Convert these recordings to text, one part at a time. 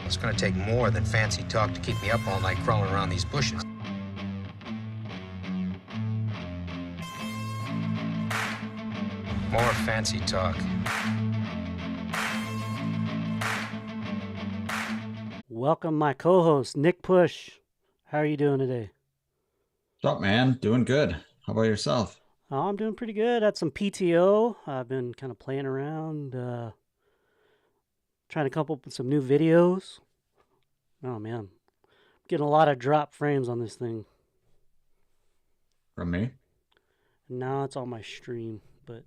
It's gonna take more than fancy talk to keep me up all night crawling around these bushes. More fancy talk. Welcome, my co-host, Nick Pusch. How are you doing today? What's up, man? Doing good. How about yourself? Oh, I'm doing pretty good. Had some PTO. I've been kind of playing around, trying to come up with some new videos. Oh, man. Getting a lot of drop frames on this thing. From me? Now it's on my stream, but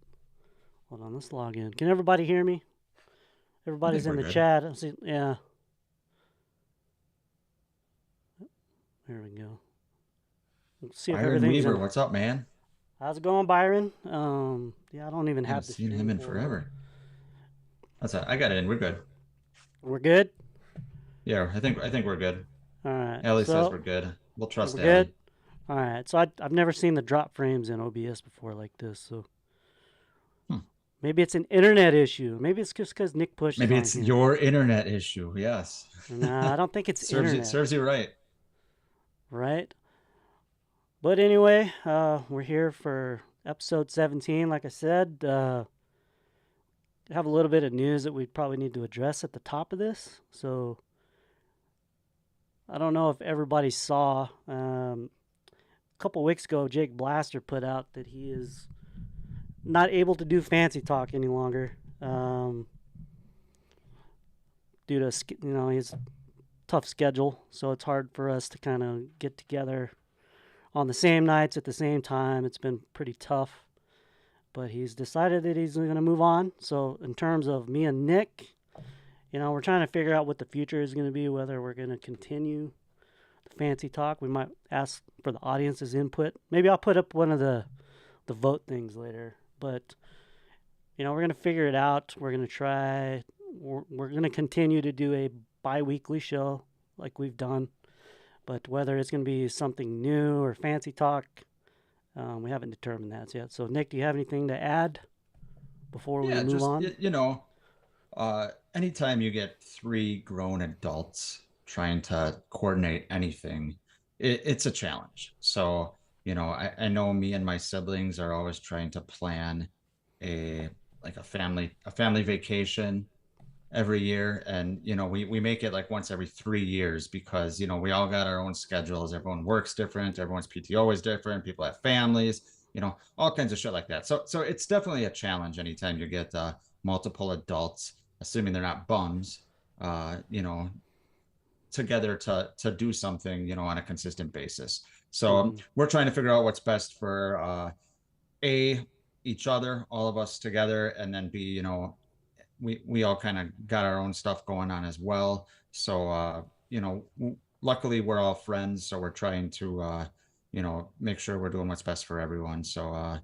hold on, let's log in. Can everybody hear me? I Everybody's think in we're the good. chat. Yeah. There we go. Let's see if Byron everything's Weaver, in. what's up, man? How's it going, Byron? Yeah, I don't even I haven't have the seen stream him in pulled up. forever. I got it in. We're good. We're good? Yeah, I think we're good. All right. Allie says So, we're good. We'll trust we're good? Allie. All right, so I've never seen the drop frames in OBS before like this, so Hmm. maybe it's an internet issue. Maybe it's just because Nick Push is Maybe on it's here. your internet issue. Yes. Nah, I don't think it's serves you internet, serves you right. right? But anyway, we're here for episode 17. Like I said, have a little bit of news that we probably need to address at the top of this. So I don't know if everybody saw. A couple weeks ago, Jake Blaster put out that he is not able to do fancy talk any longer due to his tough schedule. So it's hard for us to kind of get together on the same nights at the same time. It's been pretty tough, but he's decided that he's going to move on. So in terms of me and Nick, we're trying to figure out what the future is going to be, whether we're going to continue the fancy talk. We might ask for the audience's input. Maybe I'll put up one of the vote things later, but we're going to figure it out. We're going to try. We're going to continue to do a bi-weekly show like we've done, but whether it's going to be something new or fancy talk, we haven't determined that yet. So Nick, do you have anything to add before we Yeah, move just on? anytime you get three grown adults trying to coordinate anything, it's a challenge. So, I know me and my siblings are always trying to plan a a family vacation every year. And, we make it like once every 3 years because, we all got our own schedules. Everyone works different. Everyone's PTO is different. People have families, all kinds of shit like that. So it's definitely a challenge anytime you get multiple adults, assuming they're not bums, together to do something, on a consistent basis. So we're trying to figure out what's best for a each other, all of us together, and then b, we all kind of got our own stuff going on as well. So luckily we're all friends, so we're trying to make sure we're doing what's best for everyone. So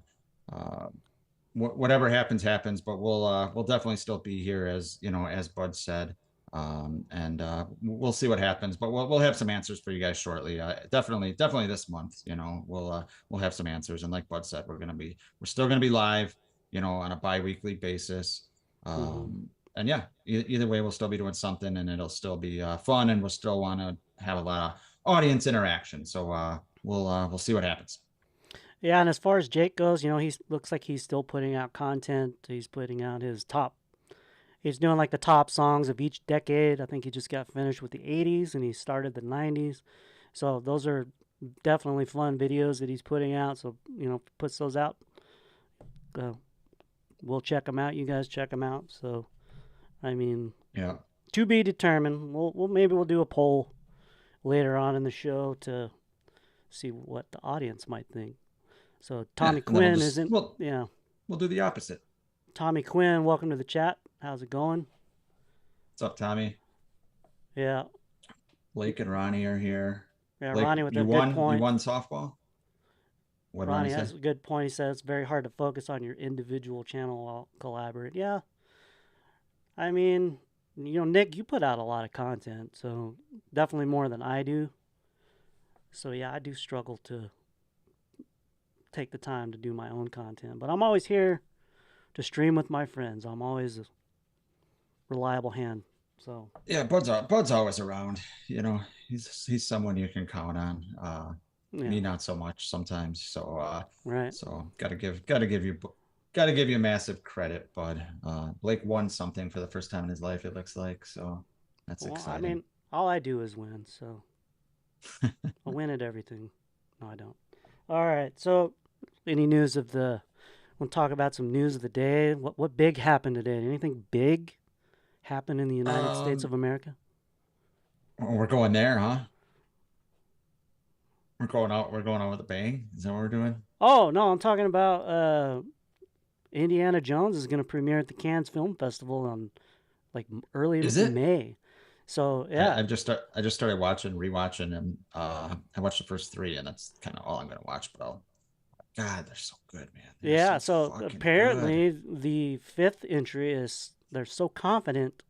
whatever happens, but we'll definitely still be here, as Bud said. And we'll see what happens, but we'll have some answers for you guys shortly. Definitely this month, we'll have some answers. And like Bud said, we're still gonna be live, on a bi-weekly basis. And yeah, either way, we'll still be doing something, and it'll still be fun, and we'll still want to have a lot of audience interaction. So we'll see what happens. Yeah, and as far as Jake goes, he looks like he's still putting out content. He's putting out his top. He's doing like the top songs of each decade. I think he just got finished with the 80s and he started the 90s. So those are definitely fun videos that he's putting out. So, puts those out. We'll check them out. You guys check them out. So, I mean, Yeah. to be determined. Maybe we'll do a poll later on in the show to see what the audience might think. So Tommy Quinn isn't. Yeah. We'll do the opposite. Tommy Quinn, welcome to the chat. How's it going? What's up, Tommy? Yeah. Blake and Ronnie are here. Yeah, Blake, Ronnie with a you good won. point. You won softball. What Ronnie Ronnie has say? a good point. He says it's very hard to focus on your individual channel while collaborate. Yeah. I mean, Nick, you put out a lot of content, so definitely more than I do. So yeah, I do struggle to take the time to do my own content, but I'm always here to stream with my friends. I'm always a reliable hand So Yeah, Bud's always around. You know, he's someone you can count on. yeah, Me not so much sometimes. So right. so gotta give you massive credit, Bud. Blake won something for the first time in his life, it looks like. So that's Well, I exciting. mean, all I do is win, so I win at everything. No, I don't. All right. So, any news of the? Want to talk about some news of the day? What big happened today? Anything big happen in the United States of Um, America? we're going there, huh? We're going out with a bang. Is that what we're doing? Oh no, I'm talking about Indiana Jones is going to premiere at the Cannes Film Festival on like early Is it? May. So I, yeah, I just started rewatching, and I watched the first three, and that's kind of all I'm gonna watch. But God, they're so good, man. They're yeah. so So fucking good. apparently the fifth entry is they're so confident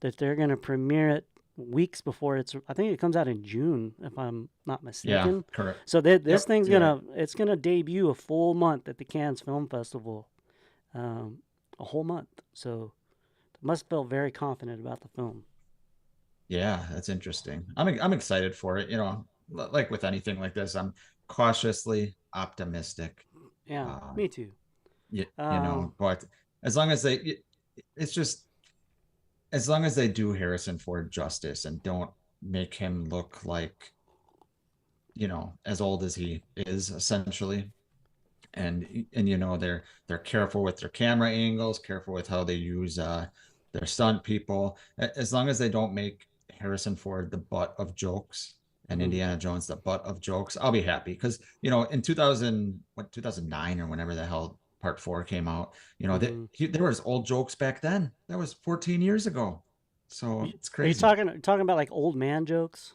that they're going to premiere it weeks before it's. I think it comes out in June, if I'm not Yeah, mistaken. correct. So this Yep, thing's you're right. gonna debut a full month at the Cannes Film Festival, um, a whole month. So must feel very confident about the film. Yeah, that's interesting. I'm excited for it. You know, like with anything like this, I'm cautiously optimistic. Yeah, Um, me too. you know, but as long as it's just as long as they do Harrison Ford justice and don't make him look like, as old as he is essentially, and they're careful with their camera angles, careful with how they use their stunt people. As long as they don't make Harrison Ford the butt of jokes and Mm-hmm. Indiana Jones the butt of jokes, I'll be happy. Because in 2009 or whenever the hell Part 4 came out, Mm-hmm. there was old jokes back then. That was 14 years ago. So it's Are you crazy. talking about like old man jokes?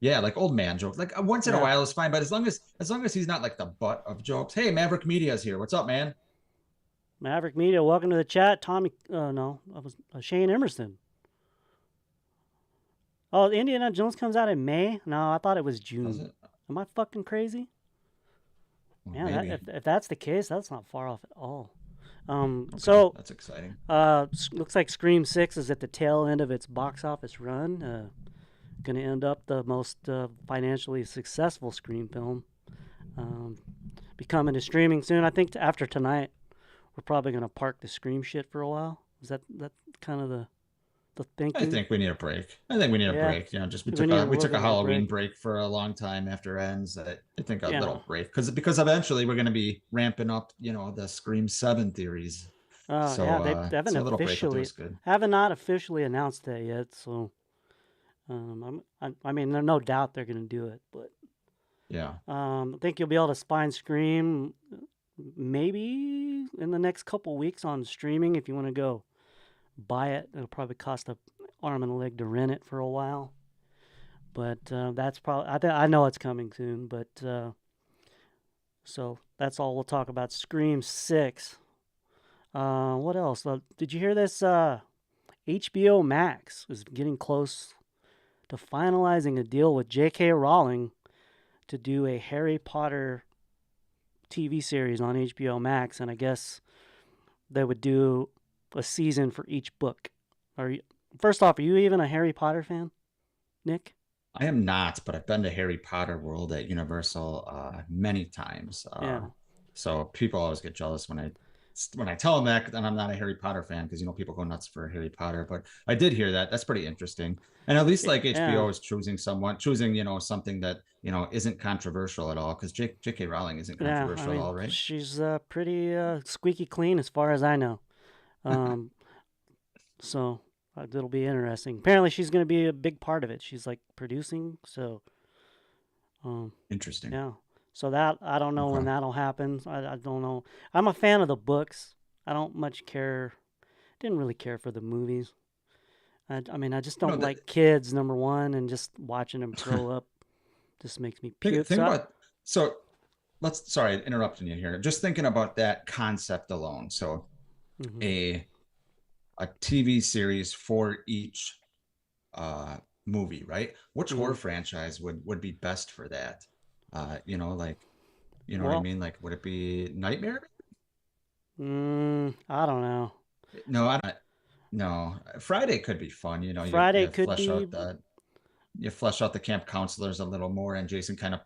Yeah, like old man jokes. Like once in a Yeah, while is fine, but as long as he's not like the butt of jokes. Hey, Maverick Media's here. What's up, man? Maverick Media, welcome to the chat. Tommy, no, that was Shane Emerson. Oh, Indiana Jones comes out in May. No, I thought it was Does June. it? Am I fucking crazy? Well, Yeah, maybe. if that's the case, that's not far off at all. Okay, So that's exciting. looks like Scream Six is at the tail end of its box office run. Going to end up the most financially successful Scream film. Um, be coming to streaming soon. I think after tonight, we're probably going to park the Scream shit for a while. Is that kind of the I thinking? think we need a break. I think we need a Yeah, break. Just I think we need a we little took a bit of a Halloween break. break for a long time after Ends. I think a Yeah. little break because eventually we're going to be ramping up, the Scream 7 theories. So Yeah, they haven't so a little break will do officially us good. haven't not officially announced that yet. So I mean, there's no doubt they're going to do it, but Yeah. I think you'll be able to find Scream maybe in the next couple weeks on streaming if you want to go buy it. It'll probably cost a arm and a leg to rent it for a while, but that's probably I know it's coming soon. But so that's all we'll talk about. Scream 6. What else? Did you hear this? HBO Max is getting close to finalizing a deal with J.K. Rowling to do a Harry Potter TV series on HBO Max, and I guess they would do a season for each book. Are you, first off, are you even a Harry Potter fan, Nick? I am not, but I've been to Harry Potter World at Universal many times. Yeah. So people always get jealous when I tell them that I'm not a Harry Potter fan because people go nuts for Harry Potter. But I did hear that. That's pretty interesting. And at least like Yeah. HBO is choosing something that isn't controversial at all because J.K. Rowling isn't Yeah. I controversial at mean, all, right? she's pretty squeaky clean as far as I know. Um, so it'll be interesting. Apparently, she's going to be a big part of it. She's like producing. So, um, Interesting. yeah. So that I don't know when Okay. that'll happen. I don't know. I'm a fan of the books. I don't much care. Didn't really care for the movies. I mean, I just You know don't the like kids. Number one, and just watching them grow up just makes me puke. think So, about so let's sorry interrupting you here. Just thinking about that concept alone. So mhm. a a TV series for each uh, movie, right? Which horror Mhm. franchise would be best for that? Like what I Well, mean? Like, would it be Nightmare? I don't know. No, I don't. No, Friday could be fun. You know, Friday could be. you flesh out the camp counselors a little more, and Jason kind of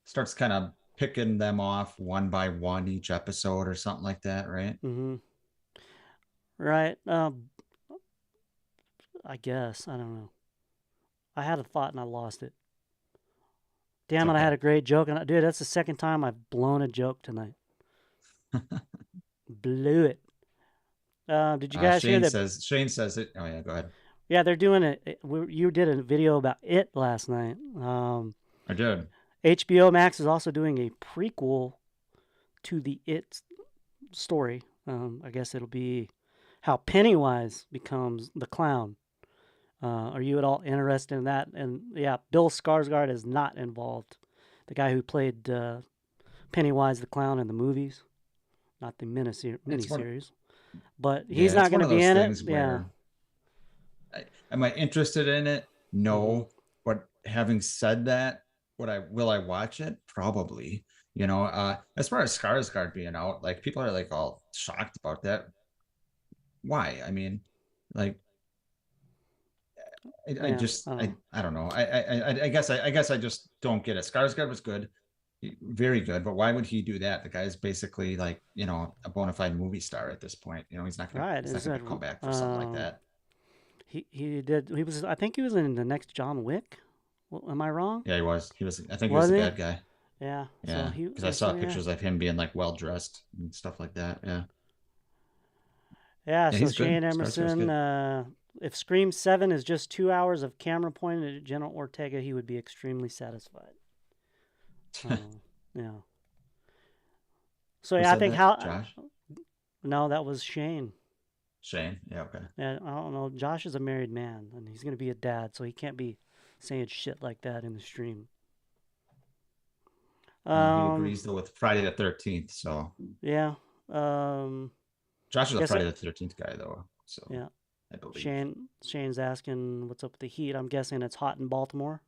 starts kind of picking them off one by one each episode or something like that, right? Mm-hmm. Right. I guess. I don't know. I had a thought and I lost it. It's Damn it! I okay. had a great joke, and dude, that's the second time I've blown a joke tonight. Blew it. Did you guys hear that? Shane says it. Oh yeah, go ahead. Yeah, they're doing it. You did a video about it last night. I did. HBO Max is also doing a prequel to the It story. I guess it'll be how Pennywise becomes the clown. Are you at all interested in that? And yeah, Bill Skarsgård is not involved. The guy who played Pennywise the clown in the movies, not the miniseries. But he's not it's going one to of be those in it. things Yeah. where am I interested in it? Mm-hmm. No. But having said that, will I watch it? Probably. You know, as far as Skarsgård being out, like people are like all shocked about that. Why? I mean, like Yeah. I don't know. I don't know. I guess I just don't get it. Skarsgård was good, very good, but why would he do that? The guy's basically like, you know, a bona fide movie star at this point. You know, Right. he's not Is gonna that come back for something like that. he was, I think he was in the next John Wick. Well, am I wrong? Yeah, he was. I think he was Was the he? bad guy. Yeah. So Yeah, he. because I saw So yeah. pictures of him being like well dressed and stuff like that. Yeah, Yeah. yeah, So he's good. Shane Skarsgård's Emerson. good. If Scream 7 is just 2 hours of camera pointed at Jenna Ortega, he would be extremely satisfied. Yeah. So Who yeah, I said think that? how. Josh? No, that was Shane. Shane? Yeah, okay. Yeah, I don't know. Josh is a married man, and he's gonna be a dad, so he can't be saying shit like that in the stream. He Um. agrees though with Friday the 13th. So Yeah. Josh is a Guess Friday it. the 13th guy though. So Yeah. I believe Shane's asking what's up with the heat. I'm guessing it's hot in Baltimore.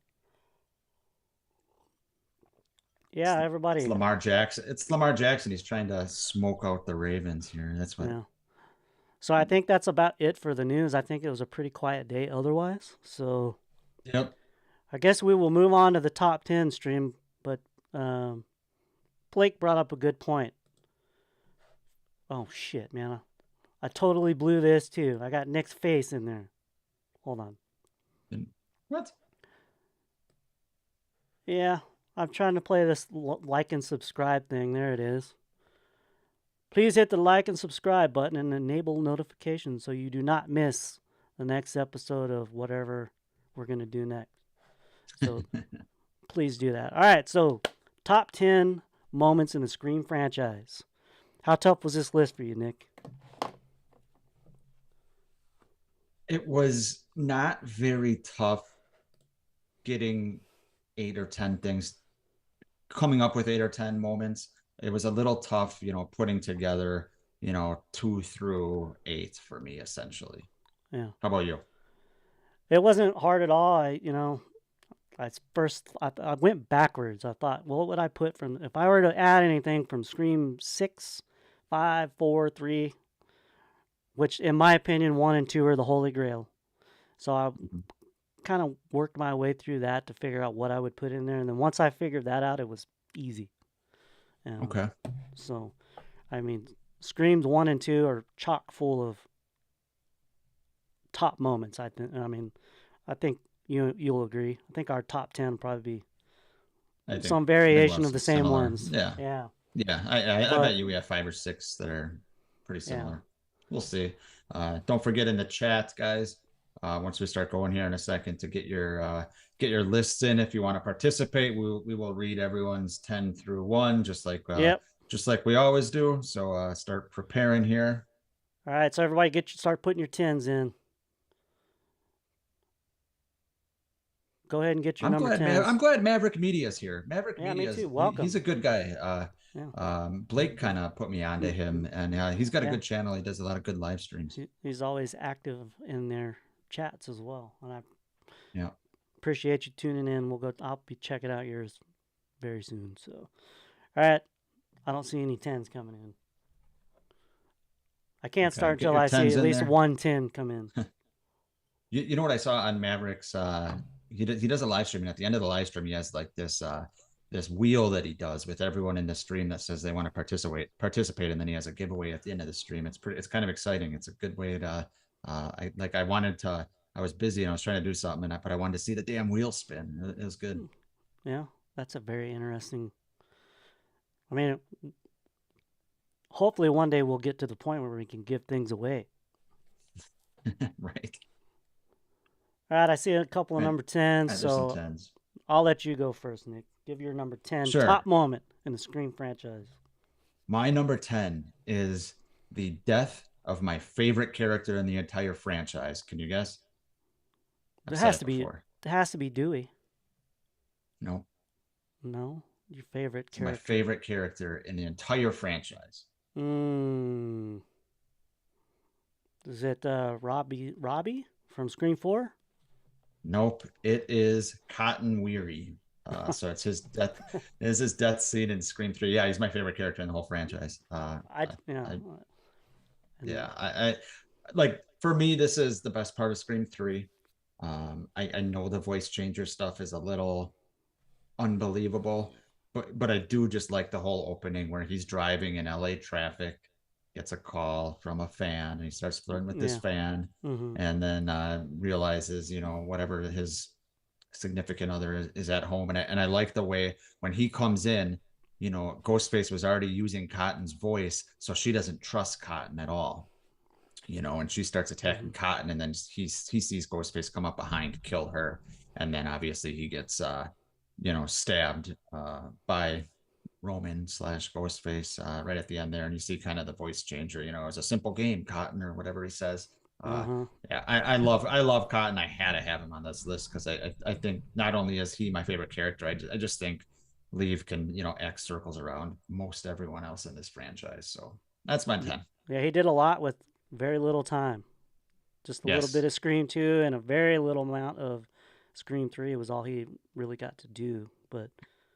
it's, Yeah, it's everybody. Lamar Jackson. It's Lamar Jackson. He's trying to smoke out the Ravens here. That's what. Yeah. So I think that's about it for the news. I think it was a pretty quiet day otherwise. So Yep. I guess we will move on to the top 10 stream. But Blake brought up a good point. Oh, shit, man. I totally blew this too. I got Nick's face in there. Hold on. What? Yeah, I'm trying to play this like and subscribe thing. There it is. Please hit the like and subscribe button and enable notifications so you do not miss the next episode of whatever we're going to do next. So please do that. All right, so top 10 moments in the Scream franchise. How tough was this list for you, Nick? It was not very tough getting 8 or 10 things, coming up with 8 or 10 moments. It was a little tough, you know, putting together, you know, 2 through 8 for me, essentially. Yeah. How about you? It wasn't hard at all. I went backwards. I thought, well, what would I put from if I were to add anything from Scream 6, 5, 4, 3, which in my opinion 1 and 2 are the holy grail. So I kind of worked my way through that to figure out what I would put in there, and then once I figured that out, it was easy. Okay. So, I mean, Screams 1 and 2 are chock full of top moments. I think you'll agree. I think our top 10 will probably be some variation of the same similar. ones. Yeah. Yeah. Yeah. I bet you we have 5 or 6 that are pretty similar. Yeah. We'll see. Don't forget in the chat, guys. Once we start going here in a second to get your lists in. If you want to participate, we will read everyone's 10 through 1, just like we always do. So start preparing here. All right, so everybody start putting your 10s in. Go ahead and get your number 10s. I'm glad Maverick Media's here. Maverick Media, me too. Welcome. He's a good guy. Blake kind of put me onto him, and he's got a good channel. He does a lot of good live streams. He's always active in their chats as well, and I Yeah. appreciate you tuning in. I'll be checking out yours very soon. So, all right, I don't see any 10s coming in. I can't Okay, start get until your I see tens at in least there. one 10 come in. You know what I saw on Mavericks? He does a live stream, and at the end of the live stream, he has like this wheel that he does with everyone in the stream that says they want to participate, and then he has a giveaway at the end of the stream. It's kind of exciting. It's a good way to I wanted to. I was busy and I was trying to do something, but I wanted to see the damn wheel spin. It was good. Yeah, that's a very interesting. I mean, hopefully one day we'll get to the point where we can give things away. Right. All right, I see a couple of Right. number 10s, There's some so tens. I'll let you go first, Nick. Give your number 10 top Sure. moment in the Scream franchise. My number 10 is the death of my favorite character in the entire franchise. Can you guess? I've It said has it to be. before. It has to be Dewey. No, No, your favorite it's my character. favorite character in the entire franchise. Mm, is it Robbie from Scream 4? Nope, it is Cotton Weary. So it's his death. It is his death scene in Scream 3. Yeah, he's my favorite character in the whole franchise. I yeah. I And yeah, I like for me, this is the best part of Scream 3. I know the voice changer stuff is a little unbelievable, but I do just like the whole opening where he's driving in LA traffic, gets a call from a fan, and he starts flirting with this yeah. fan, Mm-hmm. and then realizes, whatever his significant other is at home, and I like the way when he comes in, Ghostface was already using Cotton's voice, so she doesn't trust Cotton at all. And she starts attacking Mm-hmm. Cotton, and then he sees Ghostface come up behind, kill her, and then obviously he gets stabbed by Roman slash Ghostface right at the end there, and you see kind of the voice changer. It's a simple game, Cotton, or whatever he says. Uh-huh. Yeah, I love Cotton. I had to have him on this list because I think not only is he my favorite character, I just think Leave can act circles around most everyone else in this franchise. So that's my 10. Yeah, he did a lot with very little time. Just a little bit Yes. of Scream 2 and a very little amount of Scream 3 was all he really got to do. But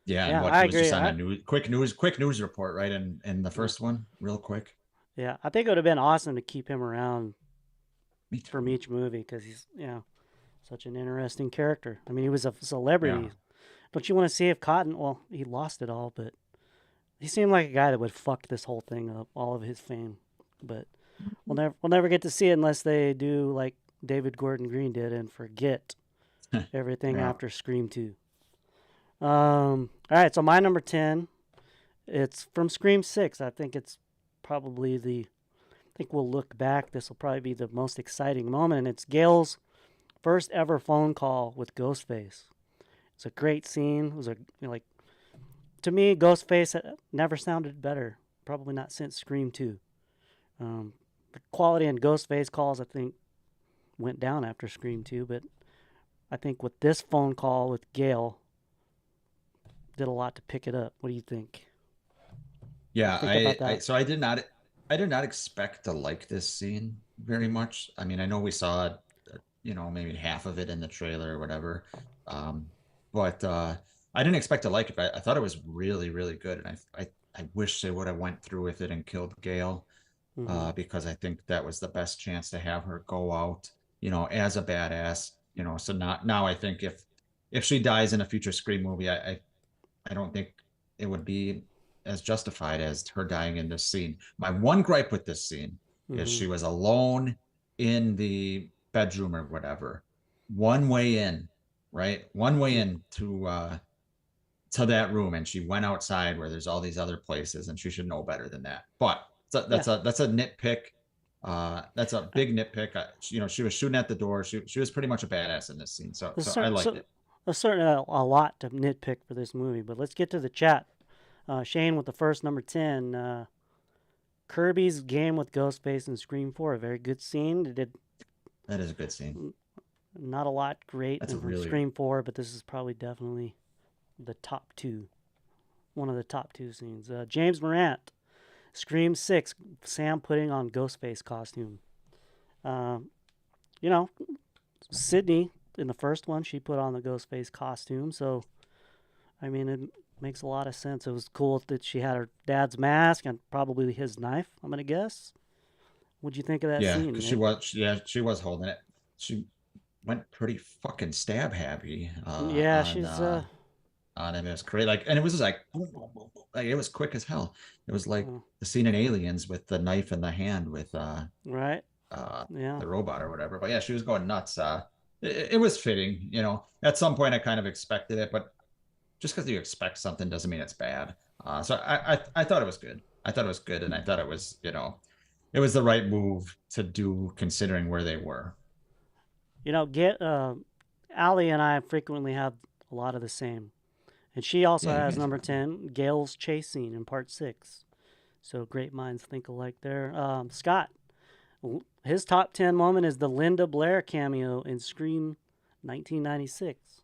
Yeah, and yeah, what I he was agree. just on a quick news report, right? In the Yeah, first one, real quick. yeah, I think it would have been awesome to keep him around Me too. from each movie because he's such an interesting character. I mean, he was a Yeah. celebrity. Don't you want to see if Cotton? Well, he lost it all, but he seemed like a guy that would fuck this whole thing up, all of his fame. But we'll never get to see it unless they do like David Gordon Green did and forget everything Yeah. after Scream 2. All right, so my number 10, it's from Scream 6. I think it's probably I think we'll look back. This will probably be the most exciting moment. And it's Gail's first ever phone call with Ghostface. It's a great scene. It was like, to me, Ghostface never sounded better. Probably not since Scream 2. The quality in Ghostface calls, I think, went down after Scream 2, but I think with this phone call with Gail, did a lot to pick it up. What do you think? Yeah, Think about that. so I did not expect to like this scene very much. I mean, I know we saw maybe half of it in the trailer or whatever. Um, but I didn't expect to like it, but I thought it was really, really good. And I wish they would have went through with it and killed Gail, Mm-hmm. because I think that was the best chance to have her go out, as a badass. So now I think if she dies in a future Scream movie, I don't think it would be as justified as her dying in this scene. My one gripe with this scene is Mm-hmm. she was alone in the bedroom or whatever, one way in, right? One way in to that room, and she went outside where there's all these other places, and she should know better than that. But Yeah. that's a nitpick. That's a big nitpick. She was shooting at the door. She was pretty much a badass in this scene. So There's, I cer- liked so, it. there's certainly a lot to nitpick for this movie, but let's get to the chat. Shane with the first number 10. Kirby's game with Ghostface and Scream 4, a very good scene. It did That is a good scene. not a lot great That's a from really Scream 4, but this is probably definitely the top two. One of the top two scenes. James Morant, Scream 6, Sam putting on Ghostface costume. Um, you know, Sydney, in the first one, she put on the Ghostface costume, so, I mean, it makes a lot of sense. It was cool that she had her dad's mask and probably his knife, I'm going to guess. What'd you think of that Yeah, scene, because Nick? she was holding it. She went pretty fucking stab happy Yeah, she's on him. It was great. Like, and it was just like, boom, boom, boom, boom. Like it was quick as hell. It was like uh, the scene in Aliens with the knife in the hand with right. uh Yeah. the robot or whatever. But yeah, she was going nuts. It was fitting, you know. At some point, I kind of expected it, but just because you expect something doesn't mean it's bad. So I thought it was good. I thought it was good, and I thought it was, you know, it was the right move to do considering where they were. You know, get Allie and I frequently have a lot of the same, and she also Yeah, you has guys. number 10, Gail's chase scene in part 6. So great minds think alike there. Scott, his top 10 moment is the Linda Blair cameo in Scream 1996.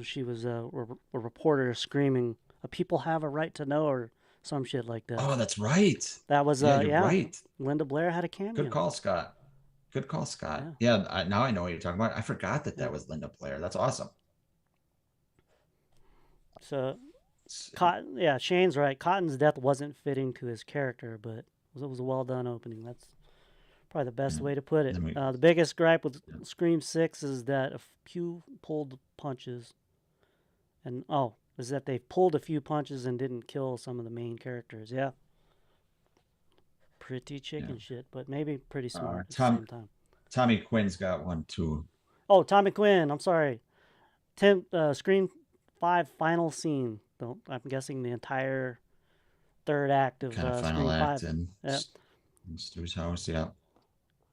She was a reporter screaming, "People have a right to know," or some shit like that. Oh, that's right. That was, Yeah, you're yeah, right. Linda Blair had a Good cameo. call, Scott. Good call, Scott. Yeah, Yeah, now I know what you're talking about. I forgot that yeah. that was Linda Blair. That's awesome. So, Let's see. Cotton, yeah, Shane's right. Cotton's death wasn't fitting to his character, but it was a well done opening. That's probably the best Yeah. way to put it. Then we, The biggest gripe with yeah. Scream 6 is that a few pulled punches, and is that they pulled a few punches and didn't kill some of the main characters. Yeah, pretty Yeah. chicken shit, but maybe pretty Uh, smart at the Tom same time. Tommy Quinn's got one too. Oh, Tommy Quinn. I'm sorry. Scream 5 final scene. I'm guessing the entire third act of Kind of final Scream act 5. in Yeah, Stu's house. Yeah.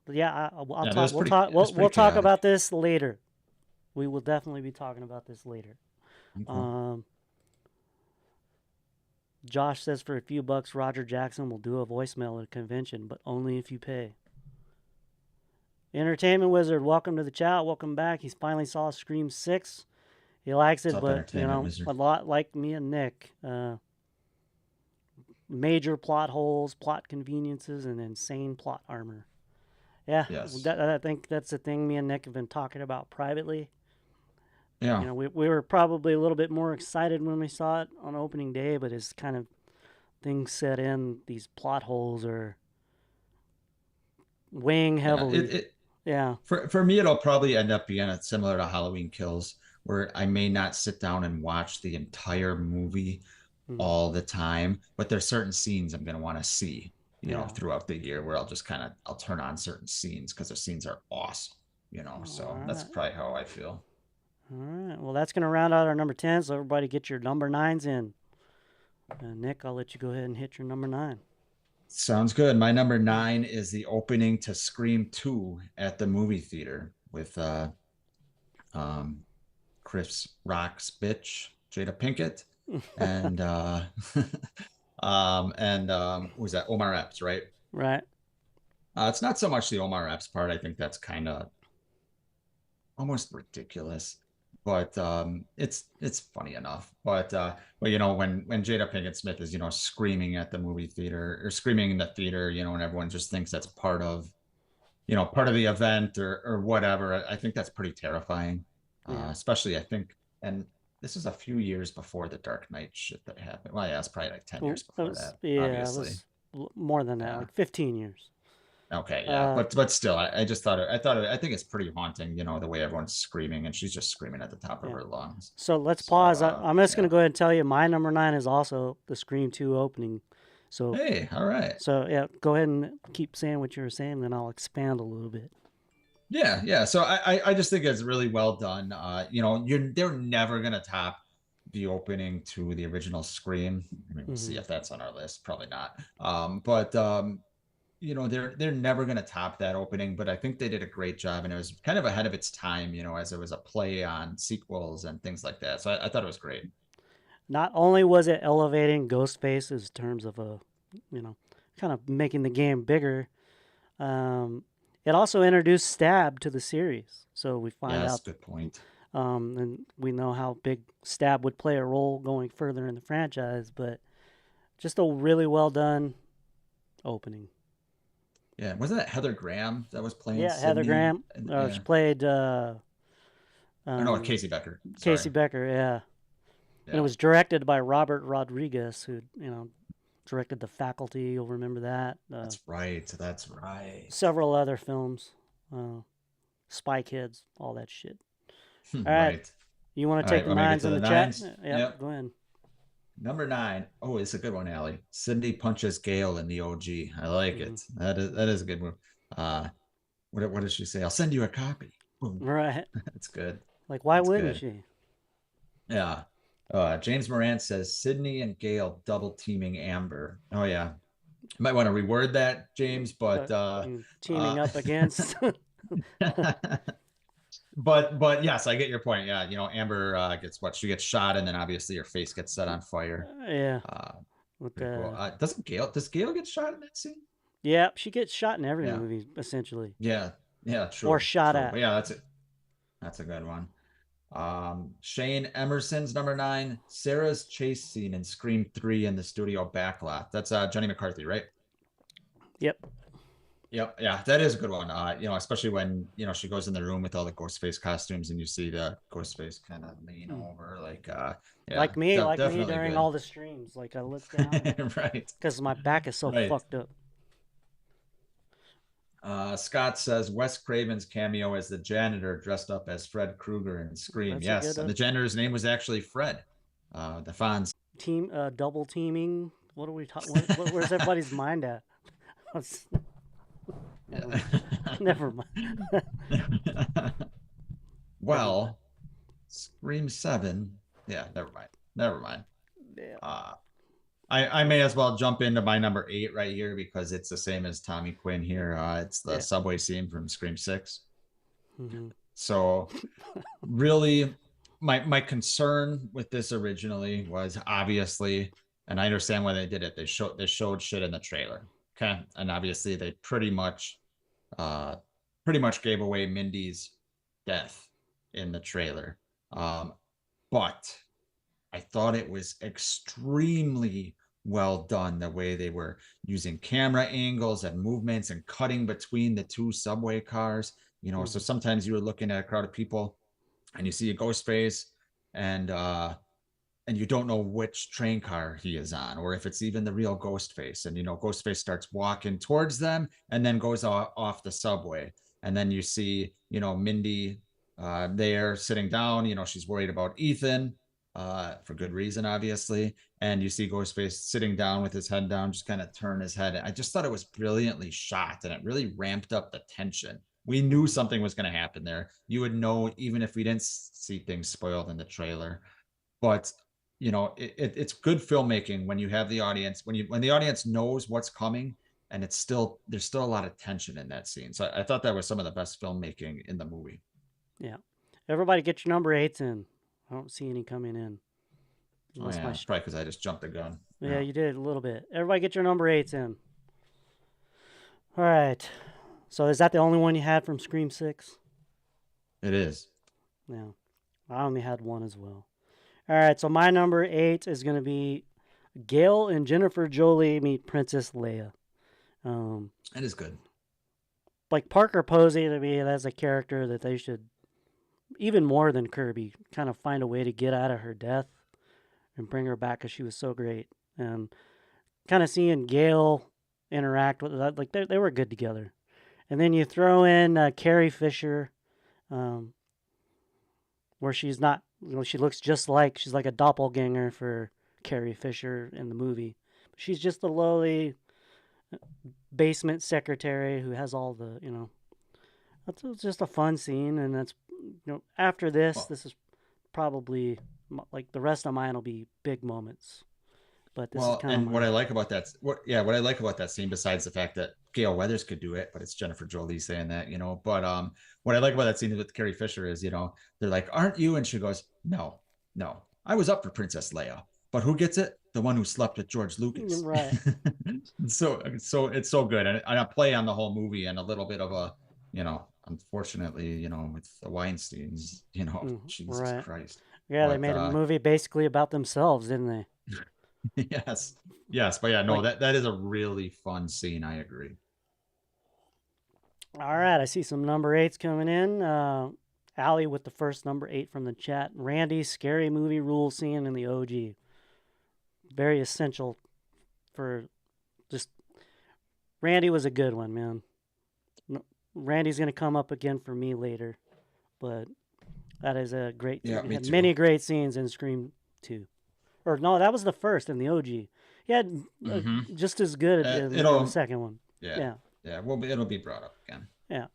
but yeah. I'll Yeah, that talk. was We'll pretty talk. it was We'll pretty talk chaotic. about this later. We will definitely be talking about this later. Okay. Um, Josh says for a few bucks, Roger Jackson will do a voicemail at a convention, but only if you pay. Entertainment Wizard, welcome to the chat. Welcome back. He's finally saw Scream 6. He likes What's it, up, but Entertainment Wizard? a lot like me and Nick. Major plot holes, plot conveniences, and insane plot armor. Yeah, Yes. I think that's the thing me and Nick have been talking about privately. Yeah. We were probably a little bit more excited when we saw it on opening day, but as kind of things set in, these plot holes are weighing Yeah. heavily. Yeah, For me, it'll probably end up being similar to Halloween Kills, where I may not sit down and watch the entire movie mm, all the time, but there's certain scenes I'm gonna want to see, you know, yeah. throughout the year where I'll just kind of I'll turn on certain scenes because the scenes are awesome, you know. All So that's right, probably how I feel. all right. Well, that's gonna round out our number 10. So everybody, get your number 9s in. Nick, I'll let you go ahead and hit your number 9. Sounds good. My number 9 is the opening to Scream 2 at the movie theater with um Chris Rock's bitch, Jada Pinkett, and who was that? Omar Epps, right? Right. It's not so much the Omar Epps part. I think that's kind of almost ridiculous, but it's funny enough. But you know, when Jada Pinkett Smith is, you know, screaming at the movie theater or screaming in the theater, you know, and everyone just thinks that's part of, you know, part of the event or whatever. I think that's pretty terrifying, Yeah. especially I think, and this is a few years before the Dark Knight shit that happened. Well, yeah, it's probably like 10 years before that, Yeah, it obviously. was more than that, Yeah. like 15 years. Okay, yeah, but still, I just thought I think it's pretty haunting, you know, the way everyone's screaming and she's just screaming at the top of Yeah. her lungs. So let's So pause. I'm just yeah. gonna go ahead and tell you my number 9 is also the Scream 2 opening. So Hey, all right. yeah, go ahead and keep saying what you were saying, then I'll expand a little bit. Yeah. So I just think it's really well done. You know, they're never gonna top the opening to the original Scream. I mean, we'll see if that's on our list. Probably not. But you know, they're never gonna top that opening. But I think they did a great job, and it was kind of ahead of its time. You know, as it was a play on sequels and things like that. So I thought it was great. Not only was it elevating Ghostface in terms of kind of making the game bigger, um, it also introduced Stab to the series. So we Yeah, find that's out, a good point. and we know how big Stab would play a role going further in the franchise. But just a really well done opening. Yeah, wasn't that Heather Graham that was playing Yeah, Heather Sydney? Graham. Yeah. She played Or no, Casey Becker. Casey Sorry. Becker. Yeah. And it Yeah. was directed by Robert Rodriguez, who directed The Faculty. You'll remember that. That's right. That's right. Several other films. Spy Kids, all that shit. All right. Right. You want All to take right. the Want me to get nines to in the the chat? nines? Yep. Yep. Go ahead. Number 9. Oh, it's a good one, Allie. Cindy punches Gale in the OG. I like it. That is a good one. What does she say? I'll send you a copy. Boom. Right. That's good. Like, why That's wouldn't good. she? Yeah. James Moran says Sydney and Gale double teaming Amber. Oh yeah. You might want to reword that, James, but Teaming up against. but yes, I get your point. Yeah, Amber gets what? She gets shot, and then obviously her face gets set on fire. Yeah. Uh, With Pretty cool. the Does Gale get shot in that scene? yeah, she gets shot in every Yeah. movie essentially, Yeah. Yeah, or true. shot True. at. But yeah, that's a good one. Shane Emerson's number 9, Sarah's chase scene in Scream 3 in the studio backlot. That's Jenny McCarthy, right? Yep. Yep. Yeah, that is a good one. Especially when, she goes in the room with all the Ghostface costumes and you see the Ghostface kind of lean over, yeah, Like me definitely during good. all the streams. Like I look down Right. because my back is so Right. fucked up. Scott says Wes Craven's cameo as the janitor dressed up as Fred Krueger in Scream. That's Yes, and the janitor's name was actually Fred. The Fonz. Double teaming. What are we talking? Where's everybody's mind at? Never mind. Well, Scream 7. Yeah, never mind. Yeah. I may as well jump into my number 8 right here because it's the same as Tommy Quinn here. It's the subway scene from Scream 6. Mm-hmm. So really my concern with this originally was obviously, and I understand why they did it. They showed shit in the trailer. Okay. And obviously they pretty much gave away Mindy's death in the trailer. But I thought it was extremely well done the way they were using camera angles and movements and cutting between the two subway cars. So sometimes you were looking at a crowd of people and you see a ghost face and you don't know which train car he is on or if it's even the real Ghostface. And Ghostface starts walking towards them and then goes off the subway. And then you see Mindy there sitting down. She's worried about Ethan for good reason, obviously. And you see Ghostface sitting down with his head down, just kind of turn his head. I just thought it was brilliantly shot and it really ramped up the tension. We knew something was going to happen there. You would know even if we didn't see things spoiled in the trailer. But it's good filmmaking when you have the audience, when the audience knows what's coming, and there's still a lot of tension in that scene. So I thought that was some of the best filmmaking in the movie. Yeah. Everybody get your number 8s in. I don't see any coming in. Oh, yeah. It's probably because I just jumped the gun. Yeah, you did a little bit. Everybody get your number 8s in. All right. So is that the only one you had from Scream 6? It is. Yeah. I only had one as well. All right. So my number 8 is going to be Gail and Jennifer Jolie meet Princess Leia. It is good. Like Parker Posey to me, that's a character that they should, even more than Kirby, kind of find a way to get out of her death and bring her back because she was so great. And kind of seeing Gail interact with that, like they were good together. And then you throw in Carrie Fisher, where she's not, she looks just like, she's like a doppelganger for Carrie Fisher in the movie. She's just a lowly basement secretary who has all the, it's just a fun scene. And that's, after this, this is probably like the rest of mine will be big moments. But this is kind of what I like about what I like about that scene, besides the fact that Gail Weathers could do it, but it's Jennifer Jolie saying that, But what I like about that scene with Carrie Fisher is, they're like, "Aren't you?" And she goes, "No, I was up for Princess Leia, but who gets it? The one who slept with George Lucas." Right. so it's so good, and I play on the whole movie and a little bit of a, unfortunately, with the Weinsteins, Jesus right. Christ. Yeah, they made a movie basically about themselves, didn't they? Yes, but yeah, no, that is a really fun scene. I agree. All right, I see some number 8s coming in. Allie with the first number 8 from the chat. Randy's scary movie rule scene in the OG. Very essential for just Randy was a good one, man. Randy's gonna come up again for me later, but that is a great. Yeah, He me had too. many great scenes in Scream 2. Or no, that was the first in the OG. He had Mm-hmm. just as good in the It'll, second one. yeah, Yeah, yeah. It'll be brought up again. yeah.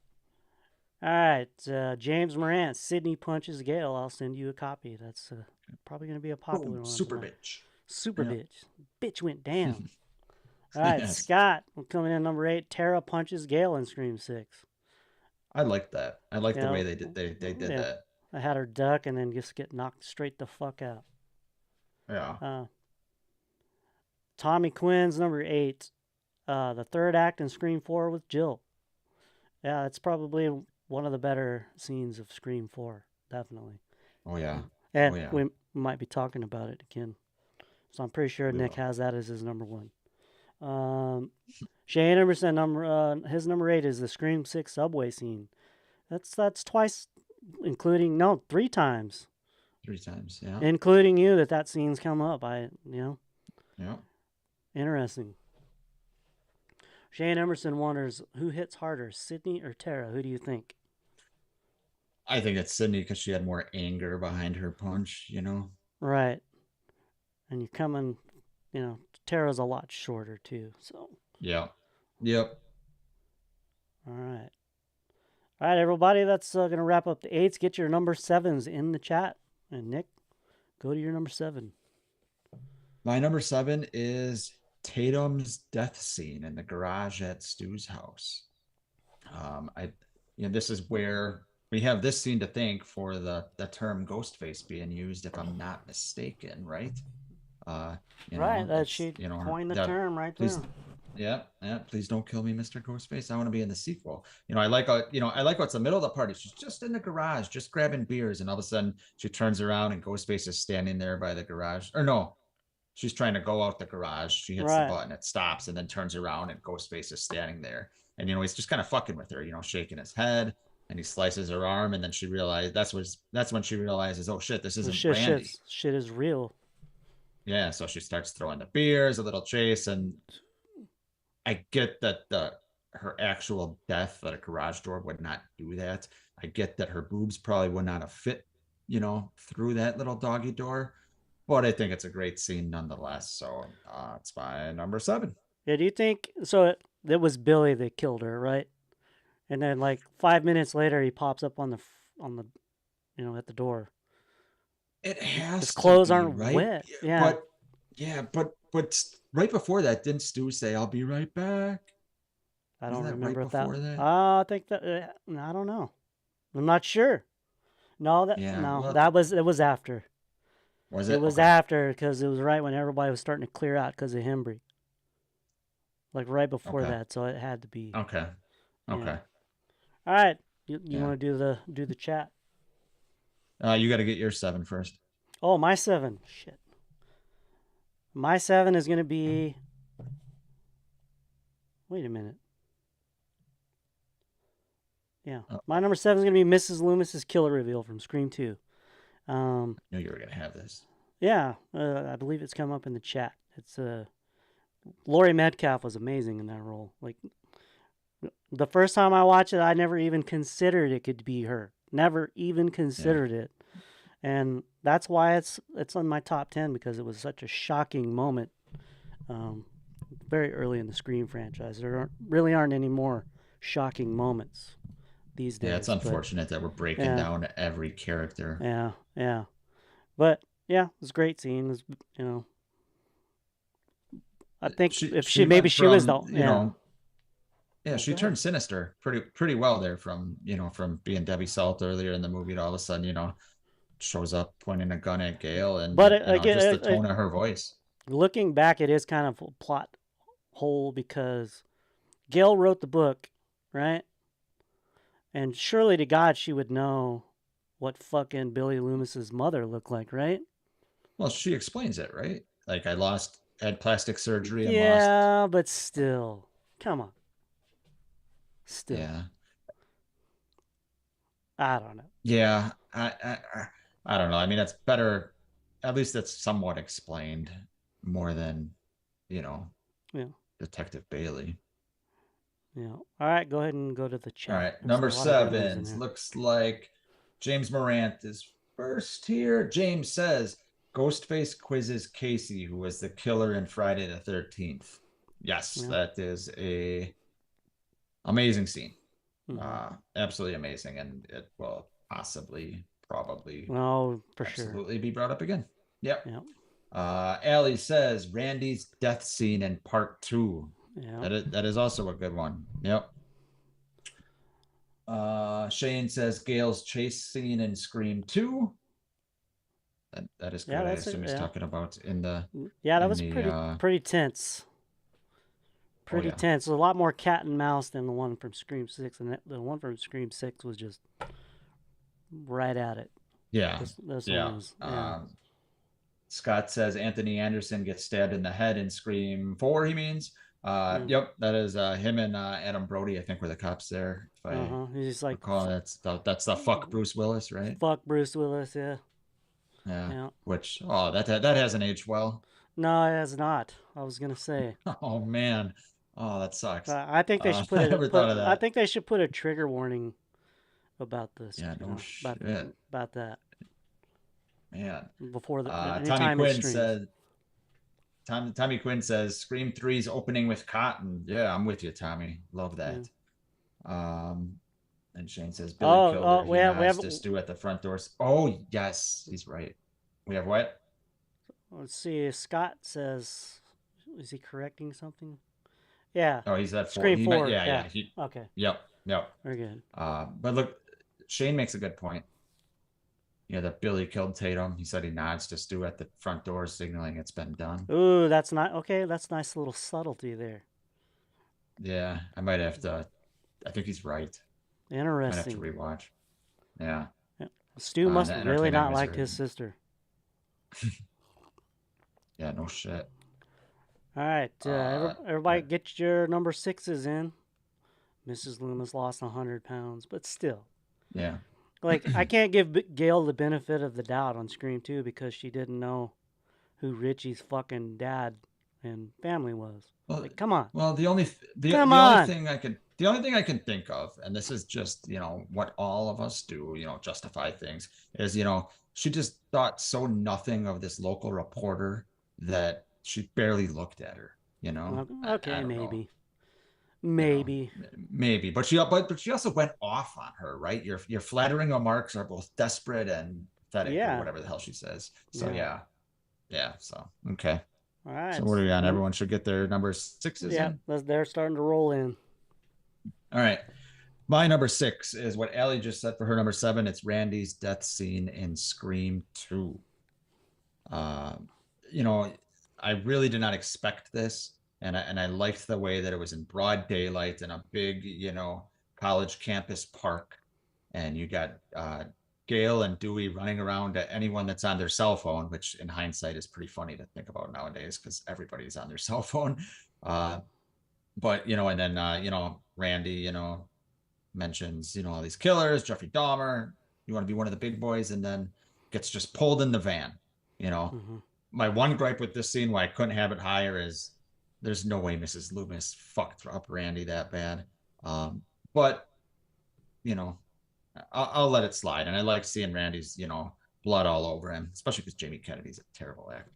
All right, James Morant, Sydney punches Gale. I'll send you a copy. That's probably going to be a Oh, popular one super tonight. bitch. Super Yeah. bitch. Bitch went down. All right, Yes, Scott coming in number 8. Tara punches Gale in Scream 6. I like that. I like the Yeah, way they did yeah. that. I had her duck and then just get knocked straight the fuck out. Yeah. Uh, Tommy Quinn's number 8. The third act in Scream 4 with Jill. Yeah, it's probably one of the better scenes of Scream 4. Definitely. Oh yeah. Oh And yeah. we might be talking about it again. So I'm pretty sure We Nick will. has that as his number 1. Shane Emerson his number 8 is the Scream 6 subway scene. That's twice, including no 3 times, 3 times. Yeah. including you that scene's come up. Yeah. Interesting. Shane Emerson wonders who hits harder, Sydney or Tara. Who do you think? I think it's Sydney because she had more anger behind her punch. Right, and you're coming. Tara's a lot shorter too. So Yeah. Yep. all right. All right, everybody, that's going to wrap up the 8s. Get your number 7s in the chat. And Nick, go to your number 7. My number 7 is Tatum's death scene in the garage at Stu's house. I, this is where we have this scene to thank for the term Ghostface being used, if I'm not mistaken, right? Uh, Right, that it's she coined the that term right please, there. yeah, yeah, please don't kill me, Mr. Ghostface. I want to be in the sequel. I like I like what's the middle of the party. She's just in the garage, just grabbing beers, and all of a sudden she turns around and Ghostface is standing there by the garage. Or no, she's trying to go out the garage. She hits the Right, button, it stops, and then turns around, and Ghostface is standing there. And he's just kind of fucking with her, shaking his head, and he slices her arm, and then she realized that's when she realizes, oh shit, this isn't Brandy. shit is real. Yeah, so she starts throwing the beers, a little chase, and I get that her actual death at a garage door would not do that. I get that her boobs probably would not have fit, through that little doggy door. But I think it's a great scene nonetheless. So it's my number 7. Yeah, do you think so? It was Billy that killed her, right? And then like 5 minutes later, he pops up on the at the door. It His has to clothes be, aren't right? wet. Yeah, But yeah, but right before that, didn't Stu say, "I'll be right back"? I Wasn't don't that right remember if that. before that? I think that. I don't know. I'm not sure. No, Yeah. Well, that was it was after. was It it? was Okay. after because it was right when everybody was starting to clear out because of Hembry. Like right before Okay. that, so it had to be. Okay. Yeah. Okay. All right. You Yeah. want to do the chat? You got to get your 7 first. Oh, my 7. Shit. My 7 is gonna be. Wait a minute. Yeah, Oh, my number 7 is gonna be Mrs. Loomis's killer reveal from Scream 2. I knew you were gonna have this. Yeah, I believe it's come up in the chat. It's Laurie Metcalf was amazing in that role. Like the first time I watched it, I never even considered it could be her. Never even Yeah. considered it, and that's why it's on my top 10 because it was such a shocking moment. Um, very early in the Scream franchise, really aren't any more shocking moments these Yeah, it's days. But unfortunate that we're breaking yeah, down every character. yeah. But yeah, it was a great scene. It was, I think if She maybe went she was from, the yeah. yeah, Oh, she go ahead. turned sinister pretty well there from, from being Debbie Salt earlier in the movie to all of a sudden, shows up pointing a gun at Gail, But and just the tone of her voice. looking back, it is kind of a plot hole because Gail wrote the book, right? And surely to God, she would know what fucking Billy Loomis's mother looked like, right? Well, she explains it, right? Like had plastic surgery and lost. Yeah, but still, come on, still, Yeah. I don't know. Yeah. I don't know. I mean, that's better. At least it's somewhat explained more than, you know, Yeah. Detective Bailey. Yeah. All right, go ahead and go to the chat. All right, There's number a lot of good ones in 7 here. looks like James Morant is first here. James says Ghostface quizzes Casey, who was the killer in Friday the 13th. Yes, Yeah. that is a amazing scene. Mm-hmm. Absolutely amazing, and it will probably, Oh, for sure. absolutely be brought up again. Yep. Yeah. Allie says Randy's death scene in part 2. Yeah. That is also a good one. Yep. Shane says Gail's chase scene in Scream 2. That is good. Yeah, I that's it. assume he's Yeah. talking about in the Yeah, that in was the pretty tense. oh Pretty yeah. tense. A lot more cat and mouse than the one from Scream 6, and the one from Scream 6 was just right at it. Yeah. This Yeah. one was, yeah. Scott says Anthony Anderson gets stabbed in the head in Scream 4, he means. Yeah. Yep, that is him and Adam Brody, I think, were the cops there. If I He's like, recall, that's the fuck Bruce Willis, right? fuck Bruce Willis, yeah. Yeah. Yeah. Which that hasn't aged well. No, it has not. I was gonna say. Oh man. Oh, that sucks. I think they should I never thought of I that. think they should put a trigger warning about this. Yeah, you no know, shit. about that Man. before the Tommy anytime it Quinn streams. said Tommy Quinn says Scream 3's opening with Cotton. Yeah, I'm with you, Tommy. Love that. And Shane says Billy killed her. We have to stew at the front doors. Oh yes, he's right. We have what? Let's see. Scott says, is he correcting something? Yeah. Oh, he's at 4. Scream 4. Yeah. Okay. Yep. Very good. But look, Shane makes a good point. That Billy killed Tatum. He said he nods to Stu at the front door, signaling it's been done. Ooh, that's not okay. That's nice little subtlety there. Yeah, I might have to. I think he's right. Interesting. Might have to rewatch. Yeah. Stu must really not like his sister. Yeah, no shit. All right, everybody, get your number 6s in. Mrs. Loomis lost 100 pounds, but still. Yeah. Like, I can't give Gail the benefit of the doubt on Scream 2 because she didn't know who Richie's fucking dad and family was. Well, like, come on. Well, the only thing I can think of, and this is just what all of us do, justify things, is she just thought so nothing of this local reporter that she barely looked at her. Okay, I maybe. Maybe, but she also went off on her, right? Your flattering remarks are both desperate and pathetic, or whatever the hell she says. So yeah. So okay. All right. So what are we on? Everyone should get their number 6s. Yeah, they're starting to roll in. All right. My number 6 is what Allie just said for her number 7. It's Randy's death scene in Scream 2. I really did not expect this. And I liked the way that it was in broad daylight in a big, college campus park. And you got Gail and Dewey running around at anyone that's on their cell phone, which in hindsight is pretty funny to think about nowadays because everybody's on their cell phone. But, and then, Randy, mentions, all these killers, Jeffrey Dahmer, you want to be one of the big boys, and then gets just pulled in the van, My one gripe with this scene, why I couldn't have it higher, is there's no way Mrs. Loomis fucked up Randy that bad. But, I'll let it slide. And I like seeing Randy's, blood all over him, especially because Jamie Kennedy's a terrible actor.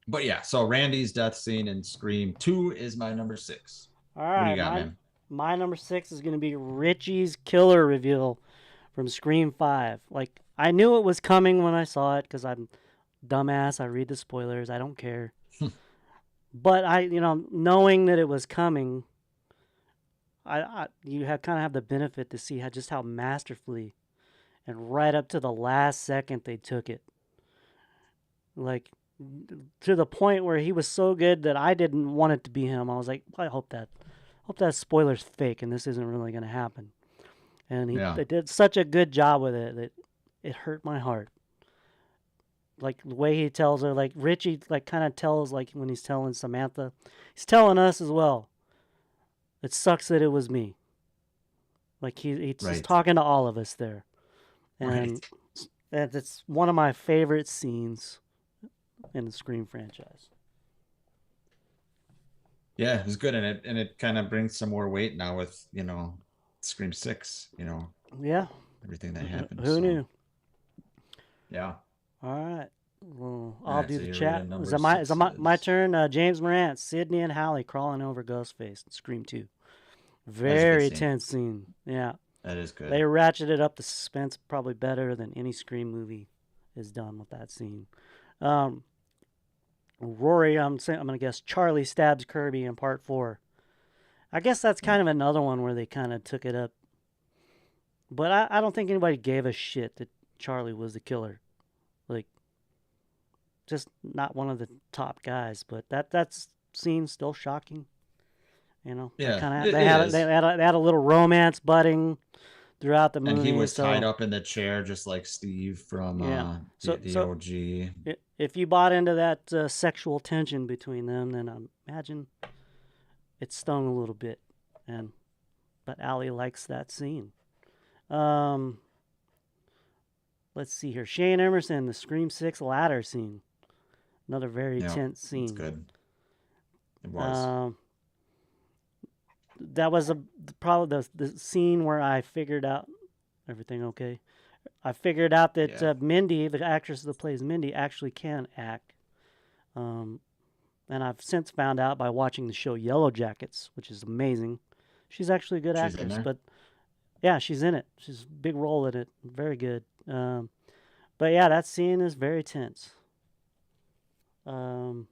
But yeah, so Randy's death scene in Scream 2 is my number 6. All right. What do you got, man? My number 6 is going to be Richie's killer reveal from Scream 5. Like, I knew it was coming when I saw it because I'm dumbass. I read the spoilers. I don't care. But knowing that it was coming, you kind of have the benefit to see how masterfully and right up to the last second they took it. Like, to the point where he was so good that I didn't want it to be him. I was like, I hope that spoiler's fake and this isn't really going to happen. And they did such a good job with it that it hurt my heart. Like the way he tells her, like Richie, like kind of tells, like when he's telling Samantha, he's telling us as well. It sucks that it was me. Like he's just talking to all of us there, and it's one of my favorite scenes in the Scream franchise. Yeah, it was good, and it kind of brings some more weight now with Scream 6, Yeah. everything that happened. Who So knew? yeah. All right. Well, All I'll right, do so the you're chat. reading Is number that my sixes. turn? James Morant, Sydney, and Hallie crawling over Ghostface in Scream 2. That is a good Very scene. tense scene. Yeah. That is They good. ratcheted up the suspense probably better than any Scream movie is done with that scene. Um, Rory, I'm gonna guess Charlie stabs Kirby in part 4. I guess that's Yeah. kind of another one where they kind of took it up, but I don't think anybody gave a shit that Charlie was the killer. Like, just not one of the top guys, but that's scene still shocking. They Yeah, kind of it is. they had a little romance budding throughout the And he movie. was tied So up in the chair just like Steve from yeah, the OG. if you bought into that sexual tension between them, then I imagine it stung a little bit. And but Allie likes that scene. Um, let's see here. Shane Emerson, the Scream 6 ladder scene. Another very Yeah, tense it's scene. good. It was. Um, that was probably the scene where I figured out everything okay. I figured out that Yeah. Mindy, the actress that plays Mindy, actually can act. Um, and I've since found out by watching the show Yellow Jackets, which is amazing. She's actually a good She's in actress, there. but yeah, she's in it. She's a big role in it. Very good. But yeah, that scene is very tense. Um,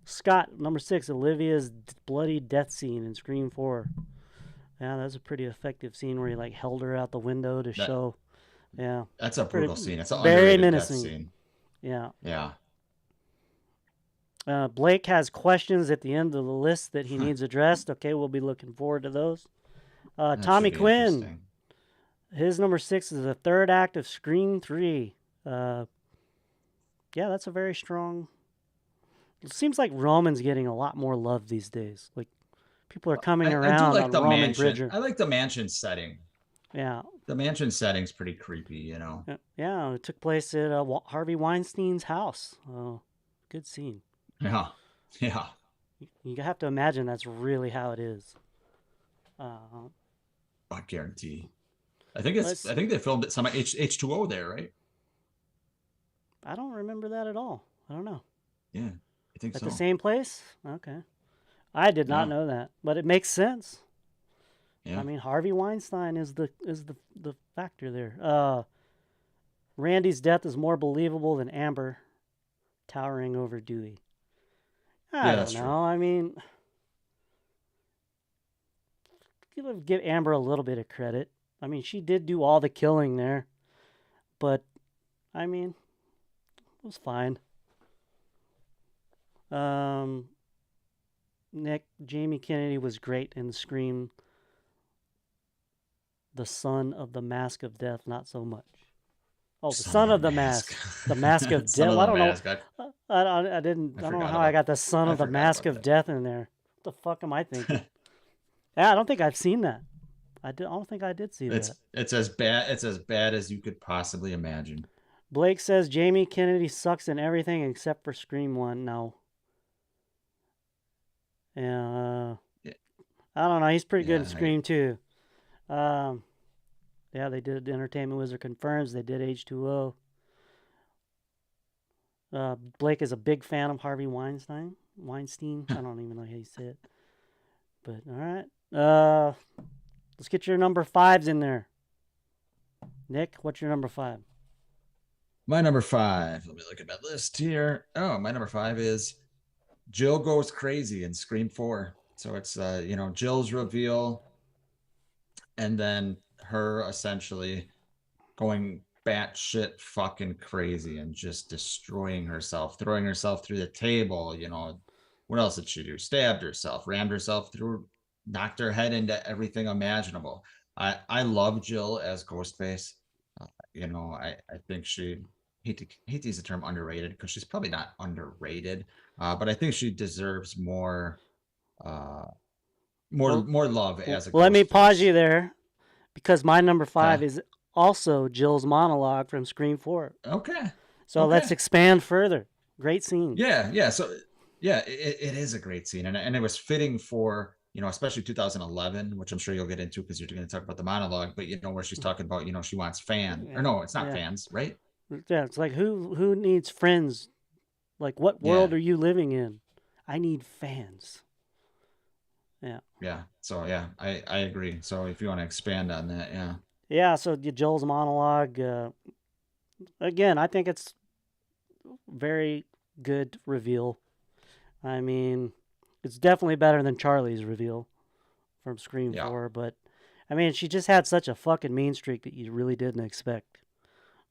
Scott, number 6, Olivia's bloody death scene in Scream 4. Yeah, that's a pretty effective scene where he like held her out the window to That show. Yeah, that's a pretty brutal scene. It's an very underrated death menacing. scene. Yeah. Yeah. Blake has questions at the end of the list that he needs addressed. Okay, we'll be looking forward to those. That Tommy should be Quinn, interesting. his number 6 is the third act of Scream 3. Yeah, that's a very strong. It seems like Roman's getting a lot more love these days. Like, people are coming I do around like on the Roman mansion. Bridger. I like the mansion setting. Yeah. The mansion setting's pretty creepy. Yeah, it took place at Harvey Weinstein's house. Good scene. Yeah. Yeah. You have to imagine that's really how it is. I guarantee. I think it's. Let's. I think they filmed it some H2O there, right? I don't remember that at all. I don't know. Yeah, I think At so. the same place? Okay. I did not Yeah. know that, but it makes sense. Yeah. I mean, Harvey Weinstein is the factor there. Randy's death is more believable than Amber towering over Dewey. I Yeah, don't that's true. know. I mean, give Amber a little bit of credit. I mean, she did do all the killing there, but I mean, it was fine. Nick, Jamie Kennedy was great in Scream. The son of the Mask of Death, not so much. Oh, the son of the mask. The Mask of Son Death. of Well, I the don't know. mask. I didn't. I don't know how I got the son I of the forgot Mask about of Death in there. What the fuck am I thinking? Yeah, I don't think I've seen that. I don't think I did see that. It's as bad. It's as bad as you could possibly imagine. Blake says Jamie Kennedy sucks in everything except for Scream 1. No. Yeah. Yeah. I don't know. He's pretty good in Yeah. Scream 2. Yeah, they did. Entertainment Wizard confirms they did H2O. Blake is a big fan of Harvey Weinstein. I don't even know how you say it. But all right. Let's get your number 5s in there. Nick, what's your number 5? My number 5. Let me look at my list here. Oh, my number 5 is Jill goes crazy in Scream 4. So it's Jill's reveal, and then her essentially going batshit fucking crazy and just destroying herself, throwing herself through the table. What else did she do? Stabbed herself, rammed herself through, knocked her head into everything imaginable. I love Jill as Ghostface. I think she hate to use the term underrated because she's probably not underrated, but I think she deserves more love as a Well, let me pause Ghostface. you there because my number 5 Okay. is also Jill's monologue from Scream 4. Okay. So let's expand further. Great scene. Yeah. So Yeah, it is a great scene, and it was fitting for, especially 2011, which I'm sure you'll get into because you're going to talk about the monologue. But where she's talking about, she wants or Yeah, no, it's not yeah, fans, right? yeah. It's like who needs friends? Like, what world Yeah, are you living in? I need fans. Yeah, yeah. So yeah, I agree. So if you want to expand on that, yeah, yeah. So Joel's monologue again. I think it's very good reveal. I mean, it's definitely better than Charlie's reveal from Scream yeah, 4, but I mean, she just had such a fucking mean streak that you really didn't expect.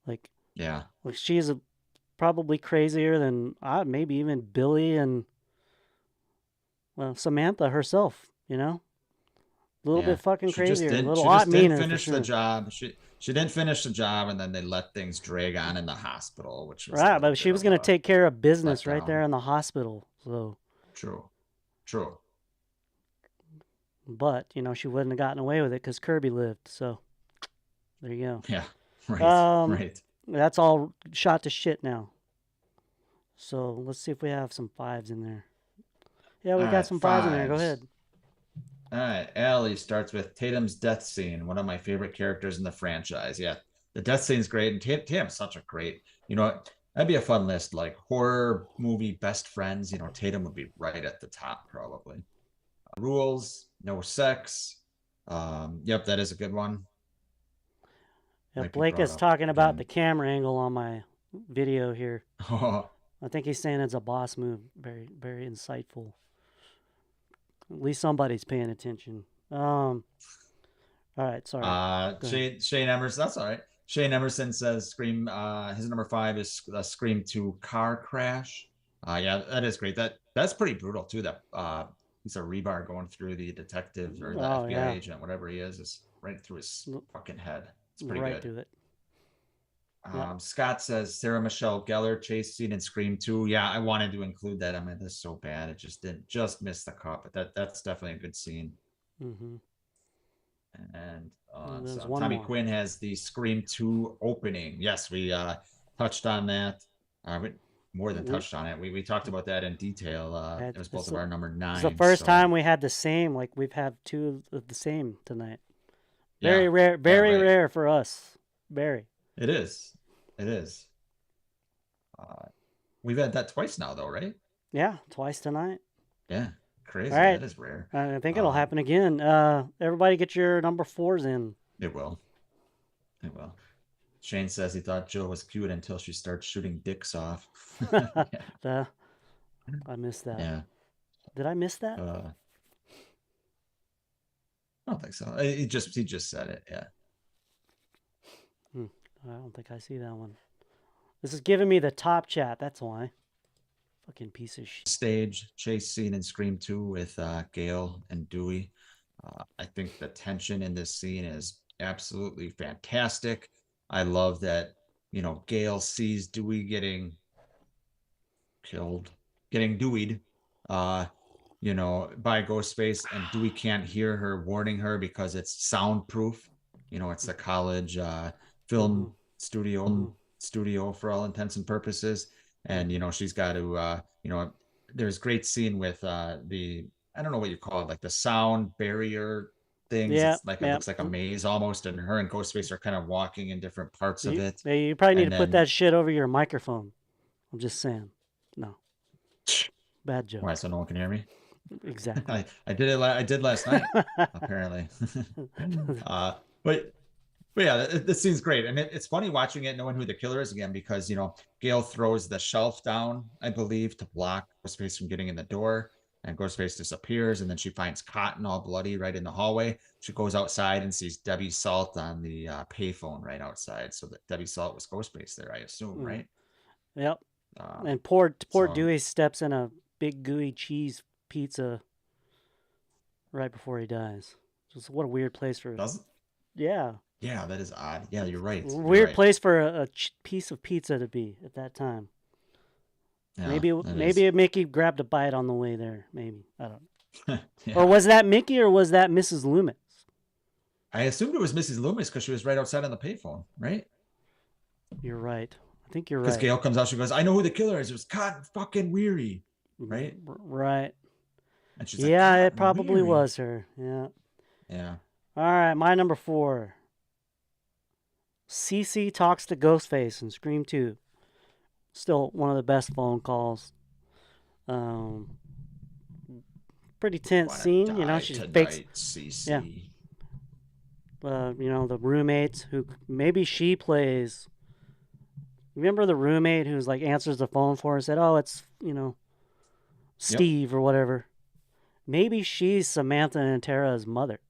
Like, yeah, like she's probably crazier than maybe even Billy and well Samantha herself. A little yeah. bit fucking She just crazier, a didn't. little She lot just didn't meaner for finish the sure. job. She didn't finish the job, and then they let things drag on in the hospital, which was a Right, little but she bit was of gonna a take care of business right there letdown. in the hospital. So, True, true. but she wouldn't have gotten away with it because Kirby lived. So there you Yeah, go. right, right. That's all shot to shit now. So let's see if we have some fives in there. Yeah, All we got right, some fives in there. Go fives. ahead. All right, Allie starts with Tatum's death scene, one of my favorite characters in the franchise. Yeah, the death scene's great, and Tatum's such a great. That'd be a fun list, like horror movie best friends. Tatum would be right at the top probably. Rules, no sex. Yep, that is a good one. Yeah, Might be Blake brought is up talking about the again. camera angle on my video here. Oh, I think he's saying it's a boss move. Very, very insightful. At least somebody's paying attention. All right, sorry. Go ahead. Shane Emerson. That's all right. Shane Emerson says Scream. His number 5 is Scream 2 car crash. Yeah, that is great. That's pretty brutal too. That he's a rebar going through the detective or the Oh FBI yeah, agent, whatever he is right through his fucking head. It's pretty right good. through it. Yep. Scott says Sarah Michelle Gellar chase scene in Scream 2. Yeah, I wanted to include that. I mean, this is so bad. It just missed the cut, but that's definitely a good scene. Mm-hmm. And There's so one Tommy more. Quinn has the Scream 2 opening. Yes, we touched on that. More than touched on it. We talked about that in detail. It was both of our number It's the nine. first So time we had the same. Like we've had two of the same tonight. Very yeah, rare. yeah, Very right. rare for us. Very. It is. It is. Uh, we've had that twice now, though, right? Yeah, twice tonight. Yeah, crazy. All right. That is rare. I think it'll happen again. Everybody get your number 4s in. It will. It will. Shane says he thought Jill was cute until she starts shooting dicks off. Yeah. I missed that. Yeah. Did I miss that? I don't think so. He just said it. Yeah. I don't think I see that one. This is giving me the top chat. That's why. Fucking piece of shit. Stage chase scene in Scream 2 with Gail and Dewey. I think the tension in this scene is absolutely fantastic. I love that, Gail sees Dewey getting killed, getting Deweyed, by Ghostface, and Dewey can't hear her warning her because it's soundproof. It's the college film studio for all intents and purposes. And, she's got to, there's great scene with I don't know what you call it, like the sound barrier things. Yeah, It's like, it yeah. looks like a maze almost. And her and Ghostface are kind of walking in different parts of it. You probably need And to put then, that shit over your microphone. I'm just saying. No. Bad joke. why, so no one can hear me? Exactly. I did it. I did last night, apparently. But yeah, this scene's great, and it's funny watching it, knowing who the killer is again, because Gail throws the shelf down, I believe, to block Ghostface from getting in the door, and Ghostface disappears, and then she finds Cotton all bloody right in the hallway. She goes outside and sees Debbie Salt on the payphone right outside, so that Debbie Salt was Ghostface there, I assume, right? Yep. And poor So Dewey steps in a big gooey cheese pizza right before he dies. Just what a weird place for. doesn't. Yeah. Yeah, that is odd. Yeah, you're right. Weird place for a piece of pizza to be at that time. Yeah, maybe Mickey grabbed a bite on the way there. Maybe I don't know. Yeah. Or was that Mickey or was that Mrs. Loomis? I assumed it was Mrs. Loomis because she was right outside on the payphone, right? You're right. I think you're right. Because Gail comes out, she goes, "I know who the killer is. It was Cotton fucking Weary." right? Right. And she's like, Yeah, it God, probably Mary. was her. Yeah. Yeah. All right, my number 4. Cece talks to Ghostface in Scream 2. Still one of the best phone calls. Um, Pretty tense Wanna scene. die She fakes. tonight, Yeah. Cece. The roommates who maybe she plays. Remember the roommate who's like answers the phone for her and said, "Oh, it's Yep. Steve or whatever." Maybe she's Samantha and Tara's mother.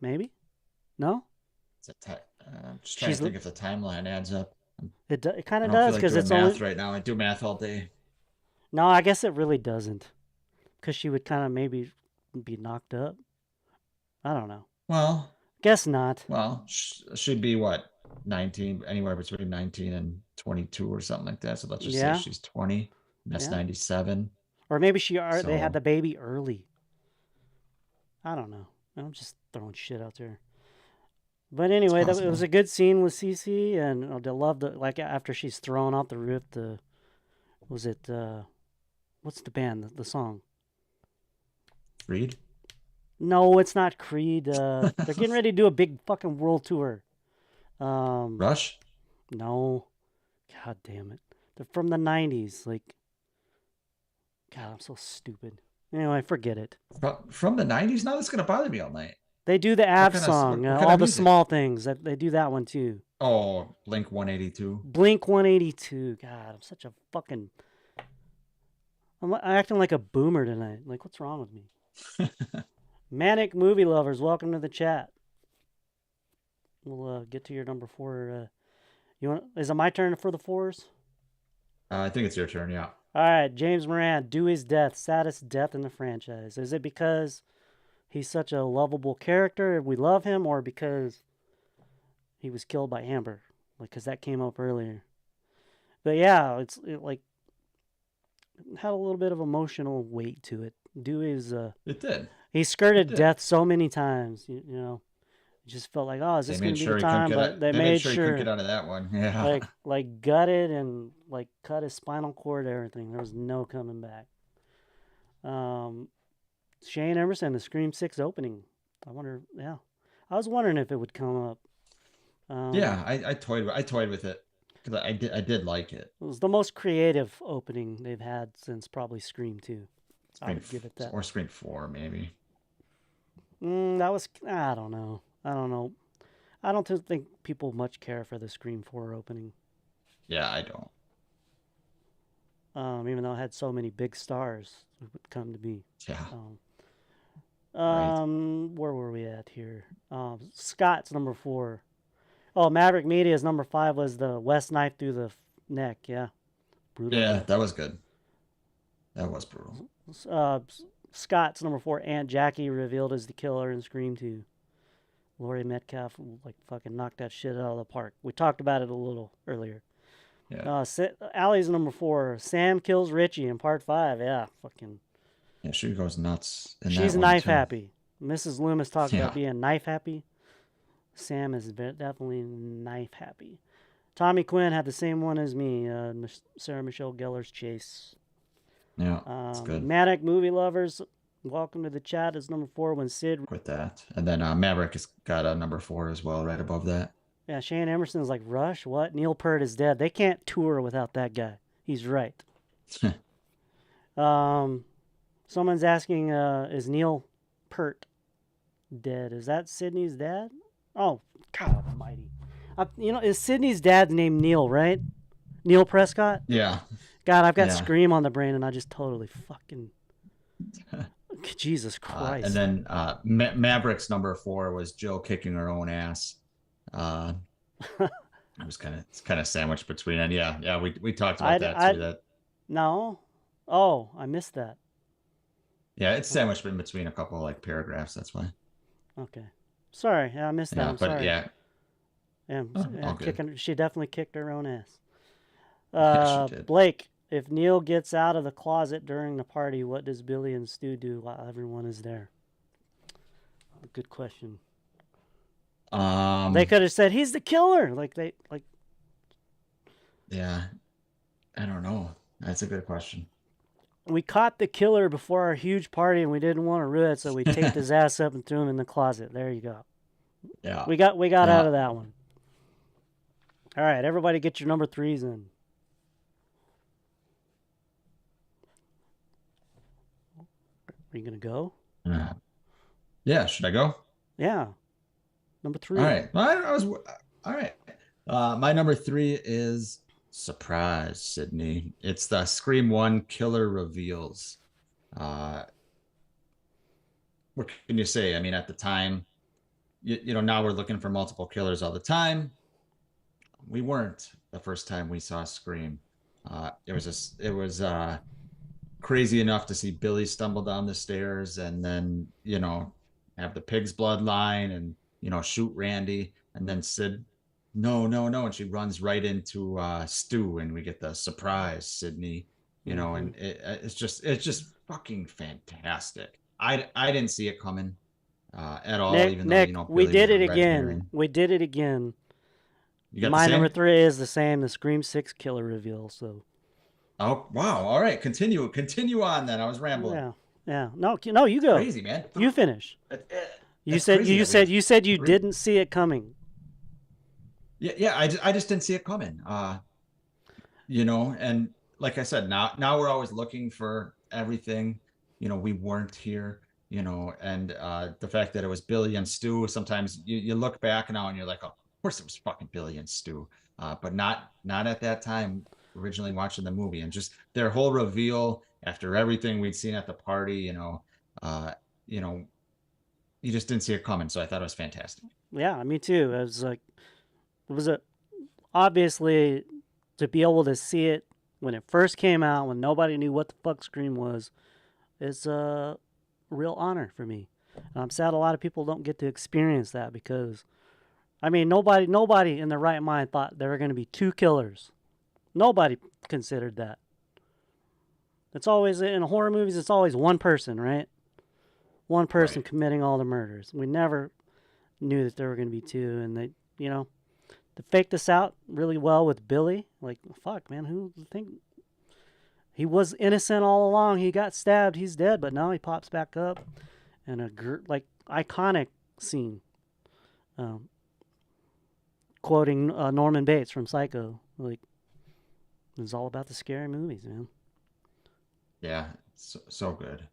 Maybe? No? I'm just trying She's to think if the timeline adds up. it kind I of don't feel does like because doing it's math only right now. I do math all day. no. I guess it really doesn't because she would kind of maybe be knocked up. I don't know. Well, Guess not. she'd be what, 19, anywhere between 19 and 22 or something like that. So let's just say Yeah, she's 20. And that's yeah. 97. Or maybe they had So the baby early. I don't know. I'm just throwing shit out there. But it's anyway, it was possible. a good scene with Cece, and I love like after she's thrown out the roof. Was it what's the band? The song? Read. No, it's not Creed. They're getting ready to do a big fucking world tour. Rush. No, God damn it, they're from the '90s. Like, God, I'm so stupid. Anyway, forget it. From the 90s? Now that's gonna bother me all night. They do the What Av kind of song, what kind all of the music? small things. They do that one too. Oh, Blink 182. Blink 182. God, I'm such a fucking. I'm acting like a boomer tonight. Like, what's wrong with me? Manic movie lovers, welcome to the chat. We'll get to your number 4. Is it my turn for the 4s? I think it's your turn. Yeah. All right, James Moran, Dewey's death, saddest death in the franchise. Is it because he's such a lovable character, we love him, or because he was killed by Amber? Like, because that came up earlier. But yeah, it had a little bit of emotional weight to it. Dewey's It did. he skirted death so many times. You know, it just felt like, oh, is this going to be the time? But they made sure he couldn't get out of that one. Yeah. like gutted and like cut his spinal cord, everything. There was no coming back. Shane Emerson, the Scream 6 opening. I wonder. Yeah, I was wondering if it would come up. Yeah, I toyed with it because I did like it. It was the most creative opening they've had since probably Scream 2. I would give it that. Or Scream 4 maybe. That was, I don't know. I don't think people much care for the Scream 4 opening. Yeah, I don't. Even though it had so many big stars who would come to be. Yeah. Right. Where were we at here? Scott's number 4. Oh, Maverick Media's number 5 was the West knife through the neck. Yeah. Brutal. Yeah, that was good. That was brutal. Scott's number 4, Aunt Jackie revealed as the killer in Scream 2. Laurie Metcalf like fucking knocked that shit out of the park. We talked about it a little earlier. Yeah. Allie's number 4, Sam kills Richie in part 5. Yeah, fucking. Yeah, she goes nuts. She's knife happy. Mrs. Loomis talked about being knife happy. Sam is definitely knife happy. Tommy Quinn had the same one as me. Sarah Michelle Gellar's Chase. Yeah, that's good. Manic movie lovers, welcome to the chat. Is number 4 when Sid with that, and then Maverick has got a number 4 as well, right above that. Yeah, Shane Emerson's like, Rush? What? Neil Peart is dead. They can't tour without that guy. He's right. Someone's asking, is Neil Peart dead? Is that Sydney's dad? Oh, God almighty. Is Sydney's dad's name Neil, right? Neil Prescott? Yeah. God, I've got Scream on the brain, and I just totally fucking... Jesus Christ. And then Maverick's number 4 was Jill kicking her own ass. It was kind of sandwiched between it. Yeah, we talked about that too. No. Oh, I missed that. Yeah, it's sandwiched in between a couple of like paragraphs. That's why. Okay. Sorry, I missed that. Yeah, I'm but sorry. Yeah. She definitely kicked her own ass. Yeah, she did. Blake, if Neil gets out of the closet during the party, what does Billy and Stu do while everyone is there? Good question. They could have said he's the killer. Yeah, I don't know. That's a good question. we caught the killer before our huge party, and we didn't want to ruin it, so we taped his ass up and threw him in the closet. There you go. Yeah. We got out Yeah. of that one. All right, everybody, get your number threes in. Are you gonna go? Yeah. Should I go? Yeah, number All three. right. Well, I was all right. My number three is surprise, Sydney. It's the Scream One killer reveals. Uh, what can you say? I mean, at the time, now we're looking for multiple killers all the time. We weren't the first time we saw Scream. It was crazy enough to see Billy stumble down the stairs and then, have the pig's bloodline and, shoot Randy. And then Sid, no, no, no. And she runs right into Stu and we get the surprise, Sydney, and it's just fucking fantastic. I didn't see it coming at all, even though, Nick, we Billy was did a it red again. herring. We did it again. You got the My number same? three is the same. The Scream Six killer reveal. So Oh, wow. All right. Continue on then. I was rambling. yeah, yeah. No, you go. Crazy, man. You finish. You That's said crazy you that we said have you said you three. didn't see it coming. Yeah. I just didn't see it coming. And like I said, now we're always looking for everything. We weren't here, and the fact that it was Billy and Stu, sometimes you look back now and you're like, oh, of course it was fucking Billy and Stu. But not at that time, originally watching the movie, and just their whole reveal after everything we'd seen at the party, uh, you know, you just didn't see it coming. So I thought it was fantastic. Yeah, me too. It was obviously to be able to see it when it first came out, when nobody knew what the fuck Scream was, is a real honor for me. And I'm sad a lot of people don't get to experience that because, I mean, nobody in their right mind thought there were going to be two killers. Nobody considered that. It's always in horror movies. It's always one person, right? One person Right. committing all the murders. We never knew that there were going to be two, and they faked this out really well with Billy. Like, fuck, man, who would think he was innocent all along? He got stabbed. He's dead, but now he pops back up, and iconic scene, um, quoting Norman Bates from Psycho. Like, it's all about the scary movies, man. Yeah. So good.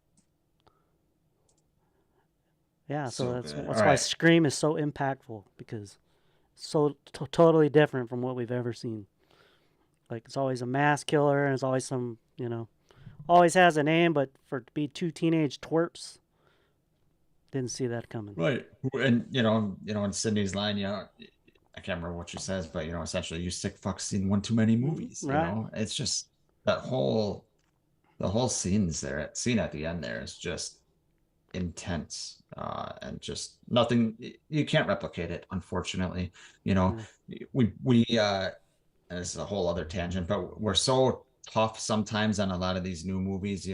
Yeah, so So that's good. that's All why right. Scream is so impactful because it's so totally different from what we've ever seen. Like it's always a mass killer, and it's always always has a name, but for it to be two teenage twerps, didn't see that coming. Right. And in Sydney's line, I can't remember what she says, but essentially you sick fucks seen one too many movies. Right? It's just that the whole scene at the end there is just intense, and just nothing. You can't replicate it, unfortunately. You know, Yeah. we and this is a whole other tangent, but we're so tough sometimes on a lot of these new movies,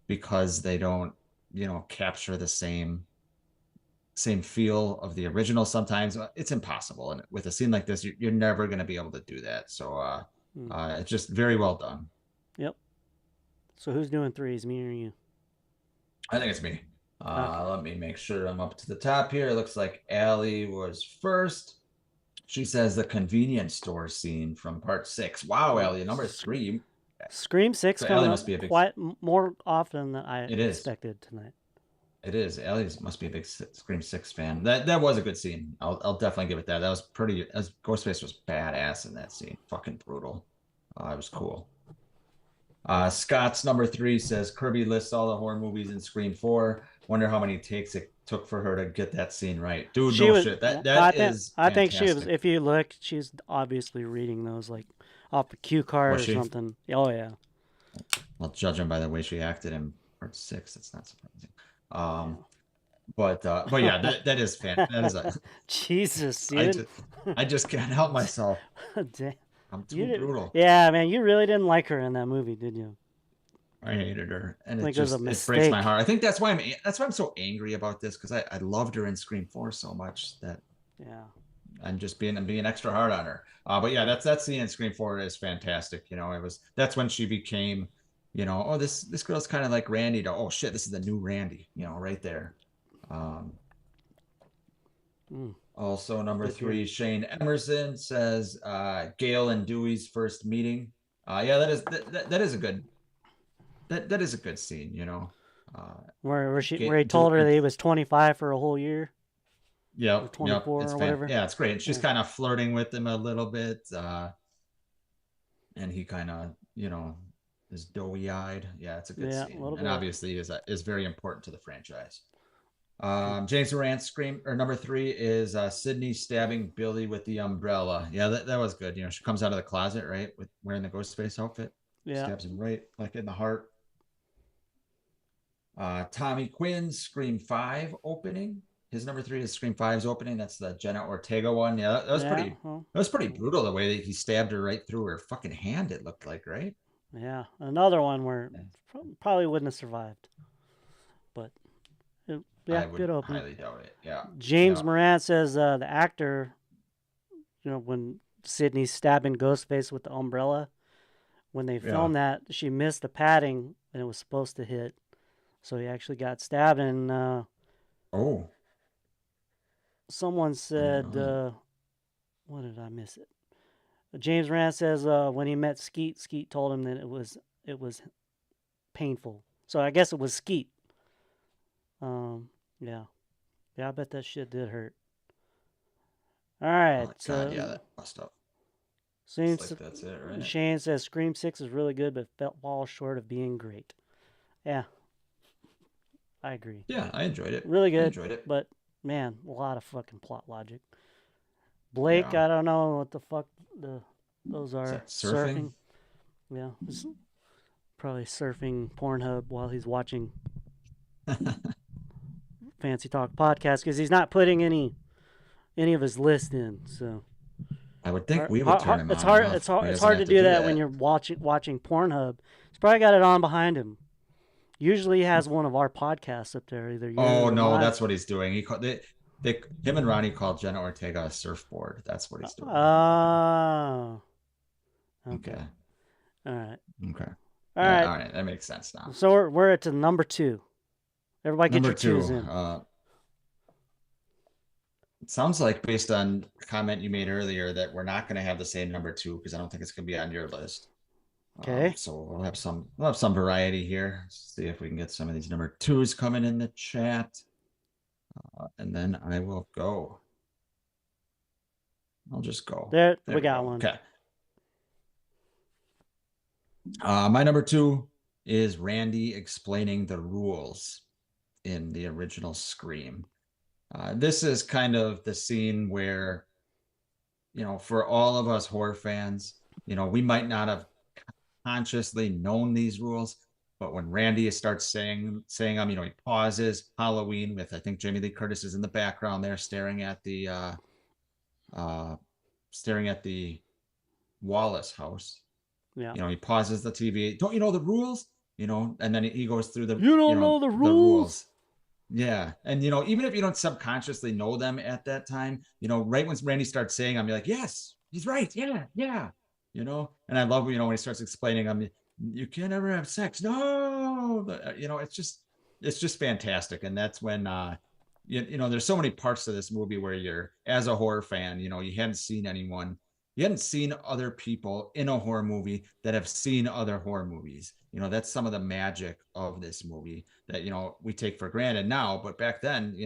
because they don't, capture the same feel of the original. Sometimes it's impossible, and with a scene like this, you're never going to be able to do that. So Mm. it's just very well done. Yep. So who's doing threes, me or you? I think it's me. Okay. Let me make sure I'm up to the top here. It looks like Allie was first. She says the convenience store scene from part 6. Wow, Allie, number 3. Scream Six So coming Allie up must be a big. quite more often than I It is. expected tonight. It is. Allie must be a big Scream 6 fan. That was a good scene. I'll definitely give it that. That was pretty. Ghostface was badass in that scene. Fucking brutal. It was cool. Scott's number 3 says Kirby lists all the horror movies in Scream 4. Wonder how many takes it took for her to get that scene right. Dude, She no was. shit. That I that think. is I think she was. fantastic. If you look, she's obviously reading those like off the cue card Was or she? something. Oh yeah. I'll judge him by the way she acted in part 6. It's not surprising. Yeah. But yeah, that is fan. That is a. Jesus, I dude. just I just can't help myself. Damn. I'm You too did, brutal. yeah, man, you really didn't like her in that movie, did you? I hated her, and I it think it was a just it breaks my mistake. heart. I think that's why I'm so angry about this, because I loved her in Scream 4 so much that Yeah. I'm being extra hard on her. But yeah, that scene in Scream 4 is fantastic. That's when she became oh, this girl's kind of like Randy, to, oh shit, this is the new Randy, right there. Also, number Good deal. 3, Shane Emerson says Gail and Dewey's first meeting. Yeah, that is a good that is a good scene. Where he told her that he was 25 for a whole year, or Yep, 24 it's or whatever. yeah, it's great. She's Yeah. kind of flirting with him a little bit, and he kind of is doughy eyed. Yeah, it's a good Yeah, a scene, little and bit. obviously is very important to the franchise. James Durant's scream, or number 3 is Sydney stabbing Billy with the umbrella. Yeah, that was good. She comes out of the closet, right, with wearing the Ghostface outfit, Yeah. stabs him right like in the heart. Tommy Quinn's Scream 5 opening. His number 3 is Scream 5's opening. That's the Jenna Ortega one. Yeah, that was Yeah. pretty. Well, That was pretty brutal. The way that he stabbed her right through her fucking hand. It looked like, right? yeah. Another one where probably wouldn't have survived, but yeah, I would good opening. highly doubt it. Yeah. James Yeah. Moran says the actor, when Sydney's stabbing Ghostface with the umbrella, when they Yeah. filmed that, she missed the padding and it was supposed to hit, so he actually got stabbed. And Oh, someone I didn't said, know that. what did I miss it? James Moran says when he met Skeet, Skeet told him that it was painful. So I guess it was Skeet. Yeah, yeah. I bet that shit did hurt. All right. Oh God, yeah, that must have. It's Since like that's it, right? Shane says Scream 6 is really good, but falls short of being great. Yeah, I agree. Yeah, I enjoyed it. Really I good, enjoyed it. but man, a lot of fucking plot logic. Blake, Yeah. I don't know what the fuck those Is are. that surfing? Yeah, he's probably surfing Pornhub while he's watching Fancy Talk podcast because he's not putting any of his list in. So I would think we would turn him it's on hard. enough. He It's doesn't hard have to to do do that when that. you're watching Pornhub. He's probably got it on behind him. Usually, he has one of our podcasts up there, either yours Oh or no, mine. that's what he's doing. He called him and Ronnie called Jenna Ortega a surfboard. That's what he's doing. Oh, okay. Okay. All right. Okay. All Yeah, right. all right. That makes sense now. So we're at to number 2. Everybody get Number your twos 2. in. It sounds like based on a comment you made earlier that we're not going to have the same number 2 because I don't think it's going to be on your list. Okay. So we'll have some variety here. See if we can get some of these number 2s coming in the chat. And then I will go. I'll just go. There we got one. Okay. My number 2 is Randy explaining the rules in the original Scream. This is kind of the scene where, for all of us horror fans, we might not have consciously known these rules, but when Randy starts saying them, he pauses. Halloween with, I think Jamie Lee Curtis is in the background there, staring at the Wallace house. Yeah. He pauses the TV. Don't you know the rules? And then he goes through the You don't know the rules. Yeah. And even if you don't subconsciously know them at that time, right when Randy starts saying them, you're like, yes, he's right. Yeah, yeah. And I love when he starts explaining them, you can't ever have sex. No. It's just fantastic. And that's when there's so many parts to this movie where you're, as a horror fan, you hadn't seen other people in a horror movie that have seen other horror movies. That's some of the magic of this movie that we take for granted now, but back then,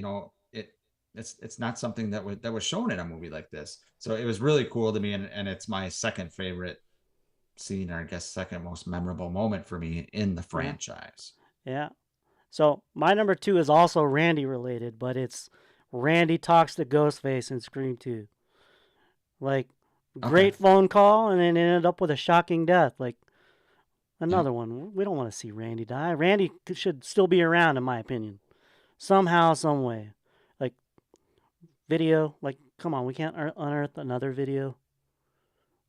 it's not something that was shown in a movie like this. So it was really cool to me, and it's my second favorite scene, or I guess second most memorable moment for me in the franchise. Yeah. So my number 2 is also Randy related, but it's Randy talks to Ghostface in Scream 2. Like, great phone call, and then ended up with a shocking death. Like, another one. We don't want to see Randy die. Randy should still be around, in my opinion. Somehow, some way. Like, video. Like, come on, we can't unearth another video.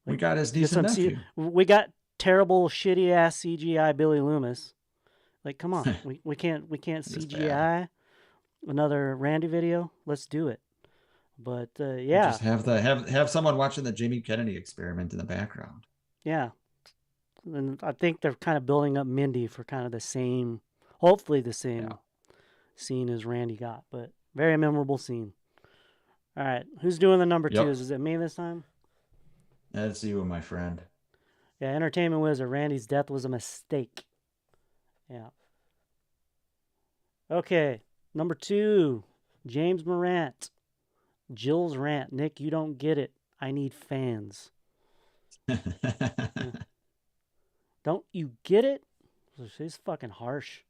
Like, we got his niece and nephew. We got terrible, shitty-ass CGI Billy Loomis. Like, come on. we can't CGI another Randy video. Let's do it. But yeah, just have someone watching the Jamie Kennedy experiment in the background. Yeah, and I think they're kind of building up Mindy for kind of the same, hopefully the same Yeah. scene as Randy got, but very memorable scene. All right, who's doing the number Yep. twos? Is it me this time? That's you, my friend. Yeah, Entertainment Wizard. Randy's death was a mistake. Yeah. Okay, number 2, James Morant. Jill's rant. Nick, you don't get it. I need fans. Don't you get it? She's fucking harsh.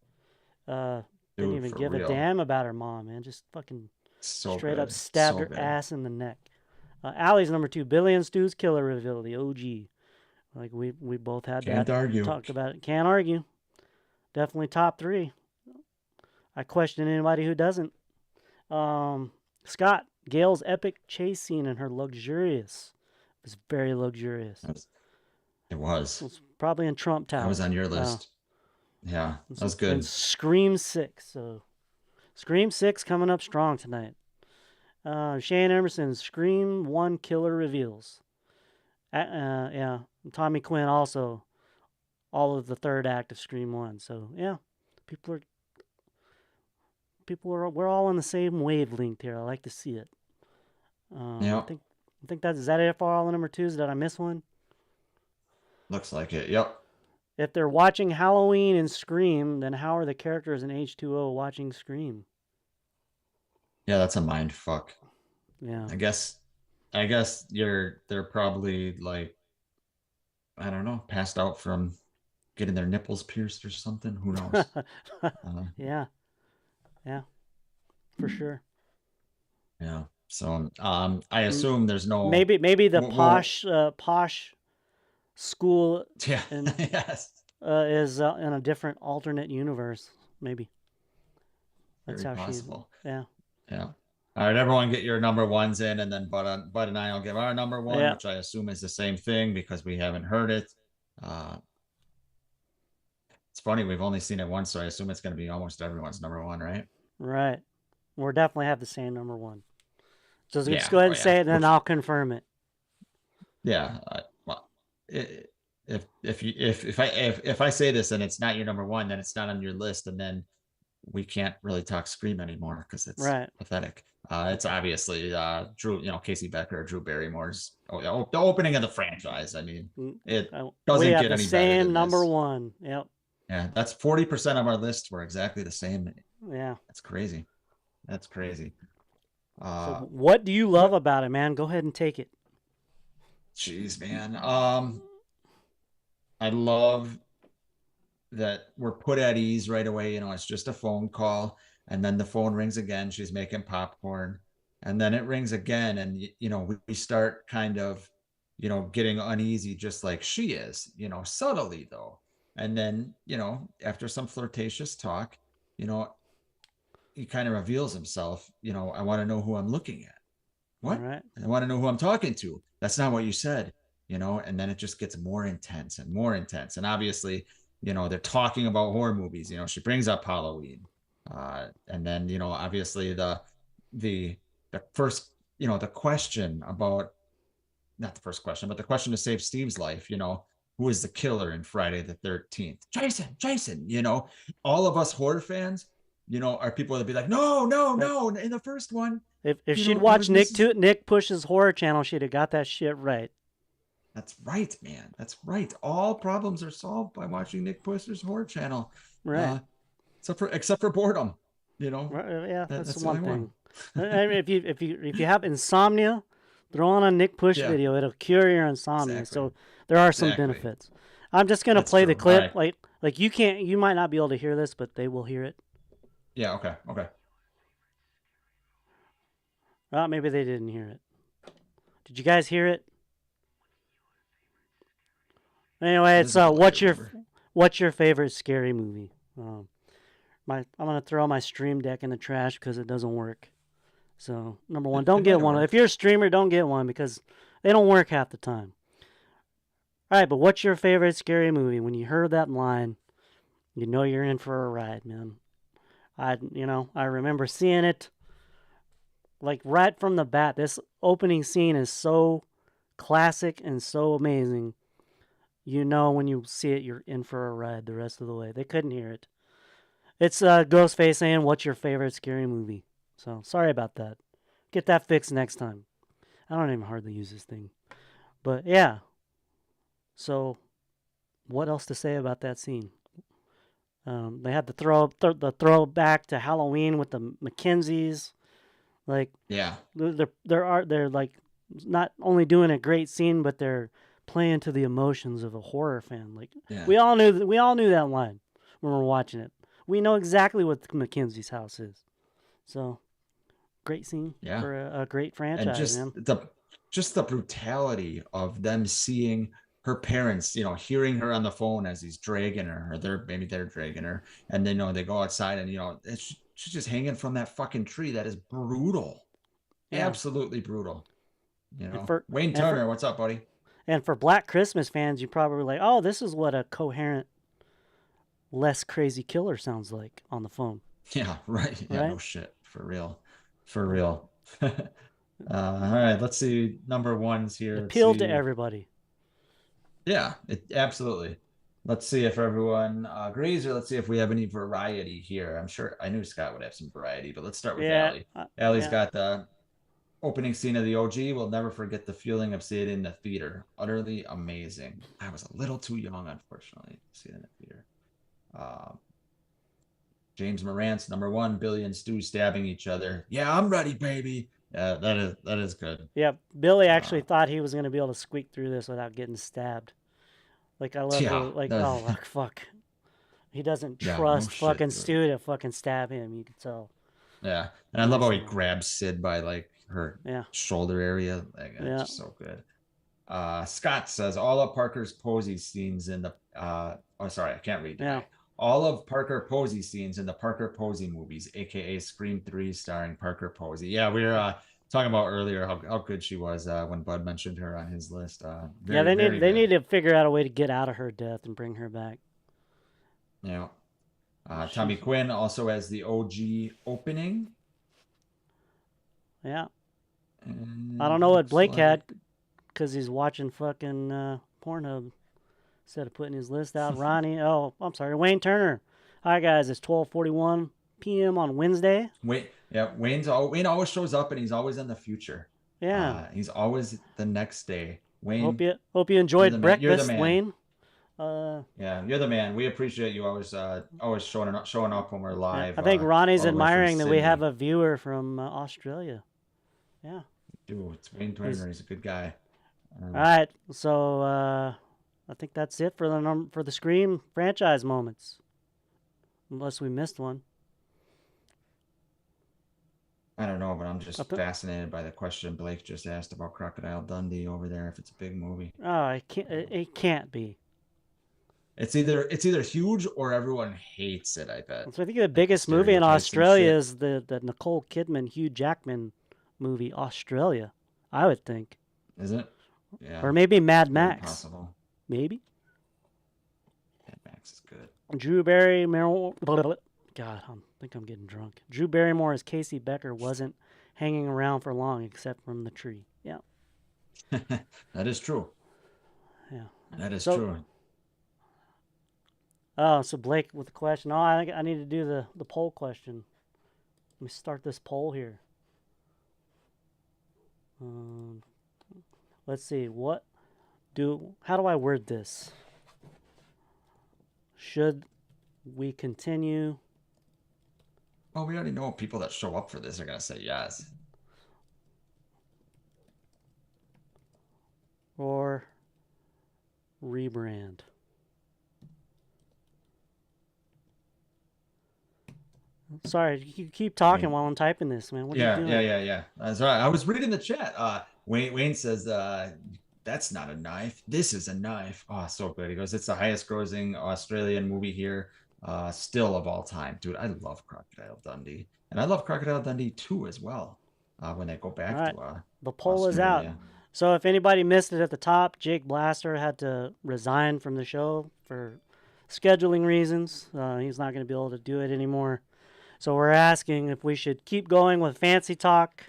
Didn't Dude, even for give a real. damn about her mom, man. Just fucking So straight up good. stabbed So her good. ass in the neck. Allie's number 2, Billy and Stu's killer reveal, the OG. Like we both had Can't that. argue. Talked about it. Can't argue. Definitely top 3. I question anybody who doesn't. Scott, Gail's epic chase scene and her luxurious. It was very luxurious. It was. It was probably in Trump Tower. That was on your list. Yeah, that was good. And Scream 6. So Scream 6 coming up strong tonight. Shane Emerson's Scream 1 killer reveals. Yeah. Tommy Quinn also. All of the third act of Scream 1. So yeah, we're all on the same wavelength here. I like to see it. Yeah. I think is that it for all the number 2s? Did I miss one? Looks like it. Yep. If they're watching Halloween and Scream, then how are the characters in H2O watching Scream? Yeah, that's a mind fuck. Yeah. I guess they're probably like, I don't know, passed out from getting their nipples pierced or something. Who knows? Yeah. For sure. Yeah. So I assume there's no maybe the posh school yeah. in, Yes. is in a different alternate universe. Maybe. That's Very how possible. Yeah. Yeah. All right, everyone, get your number 1s in, and then Bud and I will give our number 1, Yeah. which I assume is the same thing because we haven't heard it. It's funny, we've only seen it once, so I assume it's going to be almost everyone's number 1, right? Right. We'll definitely have the same number 1. So Yeah. just go ahead and say it, and then I'll confirm it. Yeah. Well, if I say this and it's not your number 1, then it's not on your list, and then we can't really talk Scream anymore because it's pathetic. It's obviously Drew, Casey Becker or Drew Barrymore's the opening of the franchise. I mean, it doesn't get any better than same number this. 1. Yep. Yeah, that's 40% of our list were exactly the same. Yeah. That's crazy. That's crazy. So what do you love about it, man? Go ahead and take it. Jeez, man. I love that we're put at ease right away. It's just a phone call, and then the phone rings again. She's making popcorn, and then it rings again, and we start kind of getting uneasy, just like she is, subtly though. And then after some flirtatious talk, he kind of reveals himself. I want to know who I'm looking at. What? All right. I want to know who I'm talking to. That's not what you said. And then it just gets more intense and more intense. And obviously, they're talking about horror movies. She brings up Halloween. And then, obviously the first, the question about, not the first question, but the question to save Steve's life, who is the killer in Friday the 13th? Jason, all of us horror fans, are people that be like, no, in the first one. If she'd watched Nick Pusch's horror channel, she'd have got that shit right. That's right, man. That's right. All problems are solved by watching Nick Pusch's horror channel. Right. Except for boredom, Right, yeah, that's the one thing. I mean, if you have insomnia, throw on a Nick Pusch video. It'll cure your insomnia. Exactly. So there are some benefits. I'm just gonna play the clip. Right. Like you might not be able to hear this, but they will hear it. Yeah. Okay. Well, maybe they didn't hear it. Did you guys hear it? Anyway, it's what's your favorite scary movie? I'm gonna throw my Stream Deck in the trash because it doesn't work. So number 1, don't get one. If you're a streamer, don't get one because they don't work half the time. All right, but what's your favorite scary movie? When you heard that line, you know you're in for a ride, man. I remember seeing it like right from the bat. This opening scene is so classic and so amazing. you know when you see it, you're in for a ride the rest of the way. They couldn't hear it. It's Ghostface saying, "What's your favorite scary movie?" So sorry about that. Get that fixed next time. I don't even hardly use this thing, but yeah. So what else to say about that scene? They had the throwback to Halloween with the Mackenzies. Like Yeah. they're like not only doing a great scene, but they're playing to the emotions of a horror fan. Like Yeah. we all knew that line when we're watching it. We know exactly what Mackenzie's house is. So great scene Yeah. for a great franchise, And just man. the brutality of them seeing her parents, hearing her on the phone as he's dragging her, or they're dragging her, and then they go outside and she's just hanging from that fucking tree. That is brutal. Yeah. Absolutely brutal. And for Wayne and Turner, for, what's up, buddy? and for Black Christmas fans, you probably like, oh, this is what a coherent, less crazy killer sounds like on the phone. Yeah, right. Yeah, Right? no shit. For real. For real. All right, let's see number ones here. Let's Appealed to see. everybody. Yeah, absolutely. Let's see if everyone agrees, or let's see if we have any variety here. I knew Scott would have some variety, but let's start with Yeah. Allie. Allie's Yeah. got the opening scene of the OG. We'll never forget the feeling of seeing it in the theater. Utterly amazing. I was a little too young, unfortunately, to see it in the theater. James Morant's number one, Billy and Stu stabbing each other. Yeah, I'm ready, baby. Yeah, that is good. Yeah, Billy actually thought he was going to be able to squeak through this without getting stabbed. Like, I love oh, fuck. He doesn't trust no fucking shit, Stu to fucking stab him. You can tell. Yeah, and I love how he grabs Sid by like her shoulder area. Like, it's just so good. Scott says all of Parker's Posey scenes in the oh sorry, I can't read tonight. All of Parker Posey scenes in the Parker Posey movies, aka Scream 3 starring Parker Posey. Yeah, we were talking about earlier how good she was when Bud mentioned her on his list. They need to figure out a way to get out of her death and bring her back. Yeah. Tommy Quinn also has the OG opening. Yeah. I don't know what Blake had because he's watching fucking Pornhub instead of putting his list out. Ronnie, I'm sorry, Wayne Turner. Hi guys, it's 12:41 p.m. on Wednesday. Wayne always shows up and he's always in the future. Yeah. He's always the next day. Wayne, hope you enjoyed breakfast, Wayne. Yeah, you're the man. We appreciate you always showing up when we're live. I think Ronnie's admiring that we have a viewer from Australia. Yeah. Dude, it's Wayne Turner. He's a good guy. All right, so I think that's it for the Scream franchise moments, unless we missed one. I don't know, but I'm just fascinated by the question Blake just asked about Crocodile Dundee over there. If it's a big movie, it can't be. It's either huge or everyone hates it. I bet. So I think the biggest movie in Australia is the Nicole Kidman, Hugh Jackman movie, Australia. I would think. Is it? Yeah. Or maybe Mad Max. Possible. Maybe. Mad Max is good. Drew Barrymore. God, I think I'm getting drunk. Drew Barrymore as Casey Becker wasn't hanging around for long except from the tree. Yeah. That is true. Yeah. That is true. Oh, so Blake with the question. Oh, I need to do the poll question. Let me start this poll here. Let's see. How do I word this? Should we continue? Well, we already know people that show up for this are going to say yes. Or rebrand? Sorry, you keep talking while I'm typing this, man. What are you doing? Yeah. That's right. I was reading the chat. Wayne says, that's not a knife. This is a knife. Oh, so good. He goes, it's the highest grossing Australian movie here, still of all time. Dude, I love Crocodile Dundee. And I love Crocodile Dundee 2 as well, when they go back to the poll Australia. is out. So if anybody missed it at the top, Jake Blaster had to resign from the show for scheduling reasons. He's not going to be able to do it anymore. So we're asking if we should keep going with Fancy Talk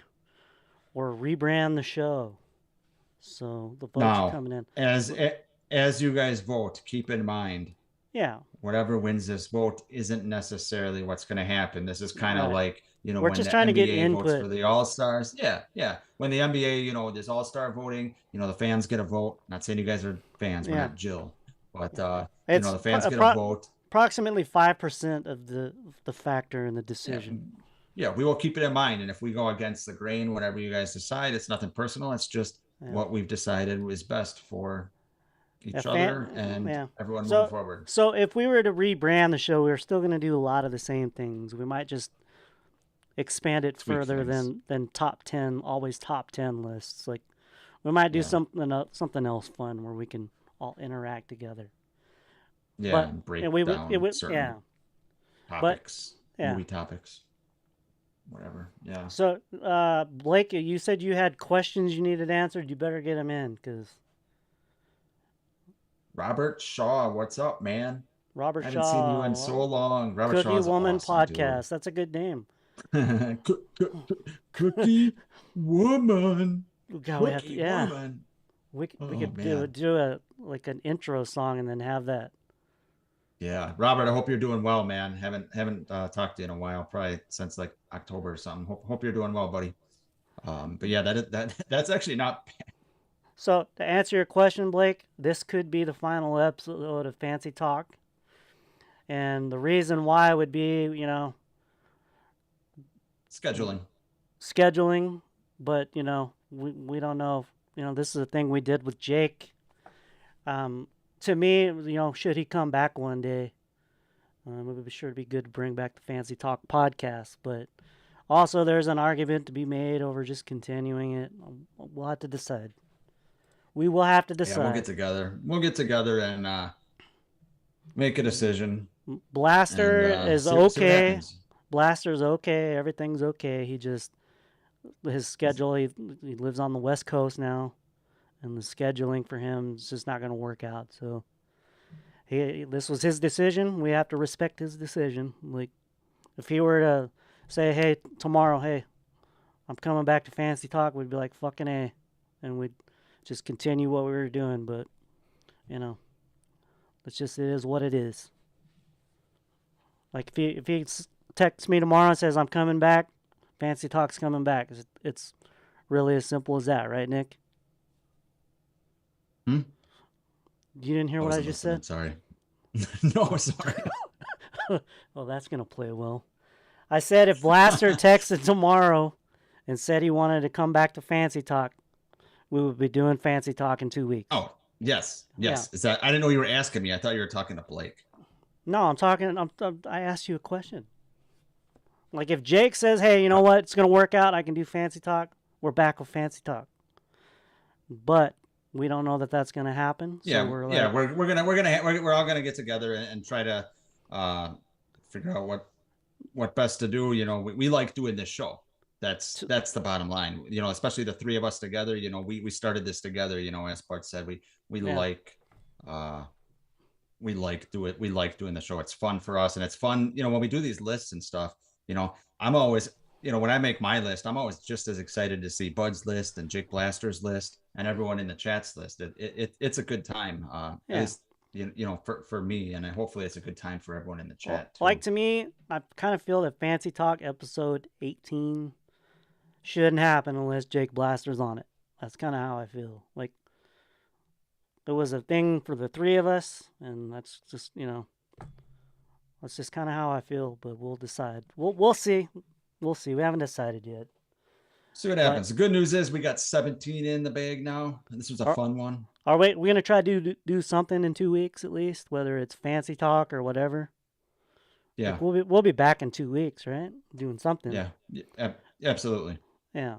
or rebrand the show. So the votes are coming in. as you guys vote, keep in mind Yeah, whatever wins this vote isn't necessarily what's going to happen. This is kind of right. like, We're when just the trying to get NBA votes input. for the All Stars. Yeah, yeah. When the NBA, there's All Star voting. The fans get a vote. Not saying you guys are fans. We're Yeah, not Jill, but it's the fans get a vote. approximately 5% of the factor in the Yeah, decision. yeah. We will keep it in mind, and if we go against the grain, whatever you guys decide, it's nothing personal. It's just Yeah, what we've decided is best for yeah, each other and yeah. everyone moving So forward. so if we were to rebrand the show, we're still going to do a lot of the same things. We might just expand it Tweak further things. than top 10, always top 10 lists. Like we might do Yeah, something else fun where we can all interact together. yeah, But and and break we would it down would certain yeah. But topics, yeah. movie topics, whatever. Yeah. So Blake, you said you had questions you needed answered. You better get them in because Robert Shaw, what's up, man? Robert I haven't seen you in Shaw, so long. Robert Cookie Shaw's Woman awesome, dude. podcast. That's a good name. Cookie woman. God, we have to. Cookie Yeah, woman. we Oh could man. do a like an intro song and then have that. Yeah, Robert, I hope you're doing well, man. Haven't talked to you in a while, probably since like October or something. Hope you're doing well, buddy. But yeah, that's actually not. So to answer your question, Blake, this could be the final episode of Fancy Talk, and the reason why would be Scheduling. scheduling, but we don't know. This is a thing we did with Jake. To me, should he come back one day, it would be sure to be good to bring back the Fancy Talk podcast. But also, there's an argument to be made over just continuing it. We'll have to decide. We will have to Yeah, we'll get decide. together. We'll get together and make a decision and Blaster is see what okay. happens. Blaster's okay. Everything's okay. He just his schedule. He lives on the West Coast now, and the scheduling for him is just not going to work out. So this was his decision. We have to respect his decision. Like if he were to say, "Hey, tomorrow, hey, I'm coming back to Fancy Talk," we'd be like, "Fucking A," and we'd just continue what we were doing. But you know, it is what it is. Like if he texts me tomorrow and says I'm coming back, Fancy Talk's coming back. It's really as simple as that, right, Nick? Hmm? You didn't hear I what I wasn't just listening. said? Sorry. No, sorry. Well, that's gonna play well. I said if Blaster texted tomorrow and said he wanted to come back to Fancy Talk, we would be doing Fancy Talk in 2 weeks. Oh, yes, Yeah. yes. Is that? I didn't know you were asking me. I thought you were talking to Blake. No, I'm talking. I asked you a question. Like if Jake says, "Hey, you know what? It's gonna work out. I can do Fancy Talk." We're back with Fancy Talk. But we don't know that that's gonna happen. So Yeah, we're yeah. like, We're all gonna get together and try to uh, figure out what best to do. We like doing this show. That's the bottom line. Especially the three of us together. We started this together. As Bart said, we yeah, like we like doing the show. It's fun for us, and it's fun. When we do these lists and stuff. I'm always when I make my list, I'm always just as excited to see Bud's list and Jake Blaster's list and everyone in the chat's list. It's a good time. At yeah. least for me, and hopefully it's a good time for everyone in the Well, chat too. like to me, I kind of feel that Fancy Talk episode 18 shouldn't happen unless Jake Blaster's on it. That's kind of how I feel. Like it was a thing for the three of us, and that's just that's just kind of how I feel. But we'll decide. We'll see. We'll see. We haven't decided yet. See what But happens. The good news is we got 17 in the bag now. This was a are, fun one. are we gonna try to do something in 2 weeks at least, whether it's Fancy Talk or whatever? Yeah. Like we'll be back in 2 weeks, right? Doing something. Yeah. Absolutely. Yeah.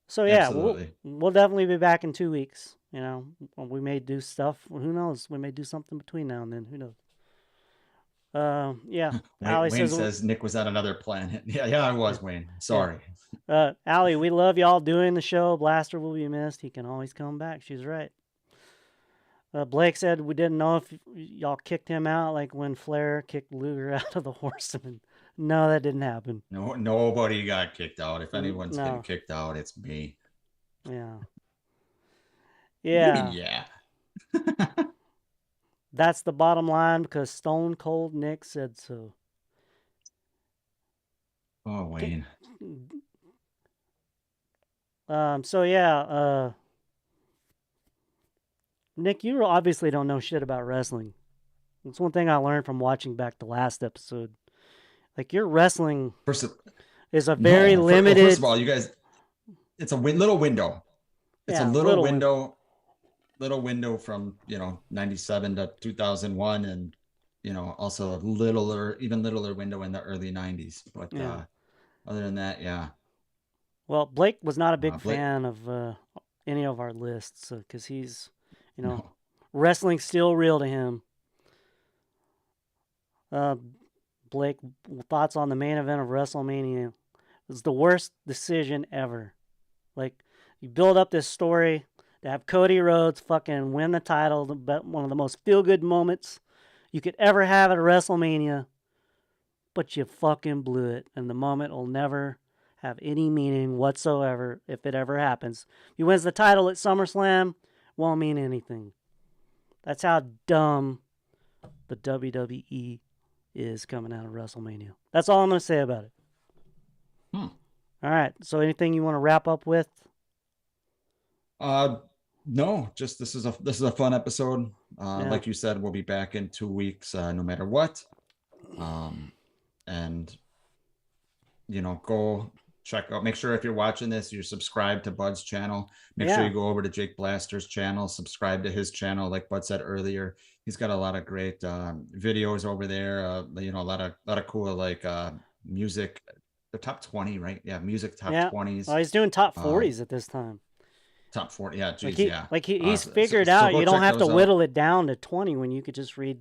So yeah, Absolutely. we'll definitely be back in 2 weeks. We may do stuff. Who knows? We may do something between now and then. Who knows? Yeah. Allie Wayne says Nick was on another planet. Yeah, I was, Wayne. Sorry. Allie, we love y'all doing the show. Blaster will be missed. He can always come back. She's right. Blake said we didn't know if y'all kicked him out, like when Flair kicked Luger out of the Horseman. No, that didn't happen. No, nobody got kicked out. If anyone's No. getting kicked out, it's me. Yeah. Yeah. Maybe, yeah. That's the bottom line because Stone Cold Nick said so. Oh, Wayne. So yeah, Nick, you obviously don't know shit about wrestling. That's one thing I learned from watching back the last episode. Like your wrestling First of, is a very no, first of limited, all, you guys, it's a little window. It's a yeah, little one. little window from 97 to 2001, and also a littler, even littler window in the early 90s. But Yeah. other than that, yeah. Well, Blake was not a big Blake, fan of any of our lists because he's, you know, no. wrestling's still real to him. Uh, Blake, thoughts on the main event of WrestleMania? It was the worst decision ever. Like, you build up this story to have Cody Rhodes fucking win the title, one of the most feel good moments you could ever have at a WrestleMania, but you fucking blew it, and the moment will never have any meaning whatsoever if it ever happens. He wins the title at SummerSlam, won't mean anything. That's how dumb the WWE is coming out of WrestleMania. That's all I'm going to say about it. Hmm. All right. So anything you want to wrap up with? No, just this is a fun episode. Yeah. Like you said, we'll be back in 2 weeks, no matter what. And go check out. Make sure if you're watching this, you're subscribed to Bud's channel. Make sure you go over to Jake Blaster's channel, subscribe to his channel. Like Bud said earlier, he's got a lot of great videos over there. A lot of cool music. The top 20, right? Yeah, music top 20s. Oh, he's doing top 40s at this time. Top 40, yeah, geez, he's figured out you don't have to whittle it down to 20 when you could just read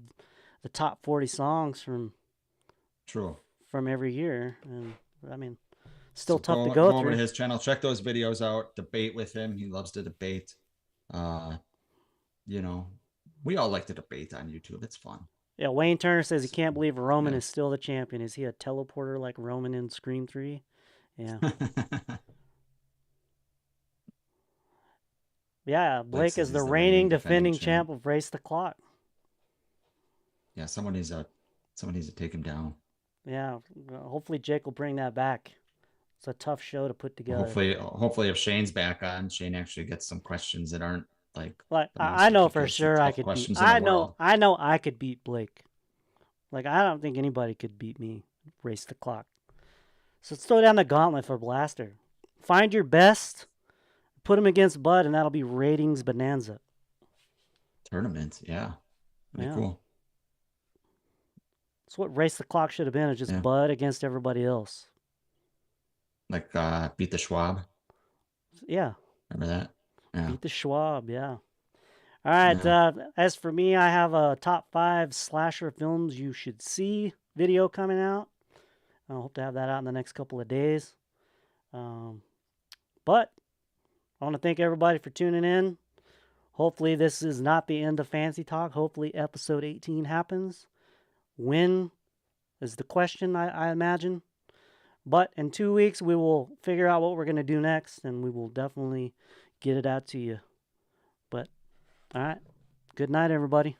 the top 40 songs from every year. And I mean, still tough to go through. Over to his channel, check those videos out, debate with him. He loves to debate. We all like to debate on YouTube. It's fun. Yeah, Wayne Turner says he can't believe Roman is still the champion. Is he a teleporter like Roman in Scream 3? Yeah. Yeah, Blake is the reigning defending champ of Race the Clock. Yeah, someone needs to take him down. Yeah, hopefully Jake will bring that back. It's a tough show to put together. Hopefully if Shane's back on, Shane actually gets some questions that aren't I know for sure I could beat. I know I could beat Blake. Like I don't think anybody could beat me. Race the Clock. So let's throw down the gauntlet for Blaster. Find your best, put him against Bud, and that'll be ratings bonanza. Tournament, yeah. Cool. That's what Race the Clock should have been. It's just Bud against everybody else. Like beat the Schwab. Yeah. Remember that? Yeah. Beat the Schwab, yeah. All right. As for me, I have a top 5 slasher films you should see video coming out. I hope to have that out in the next couple of days. But I want to thank everybody for tuning in. Hopefully this is not the end of Fancy Talk. Hopefully episode 18 happens. When is the question, I imagine. But in 2 weeks, we will figure out what we're going to do next, and we will definitely get it out to you. But, all right. Good night, everybody.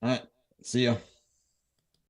All right. See ya.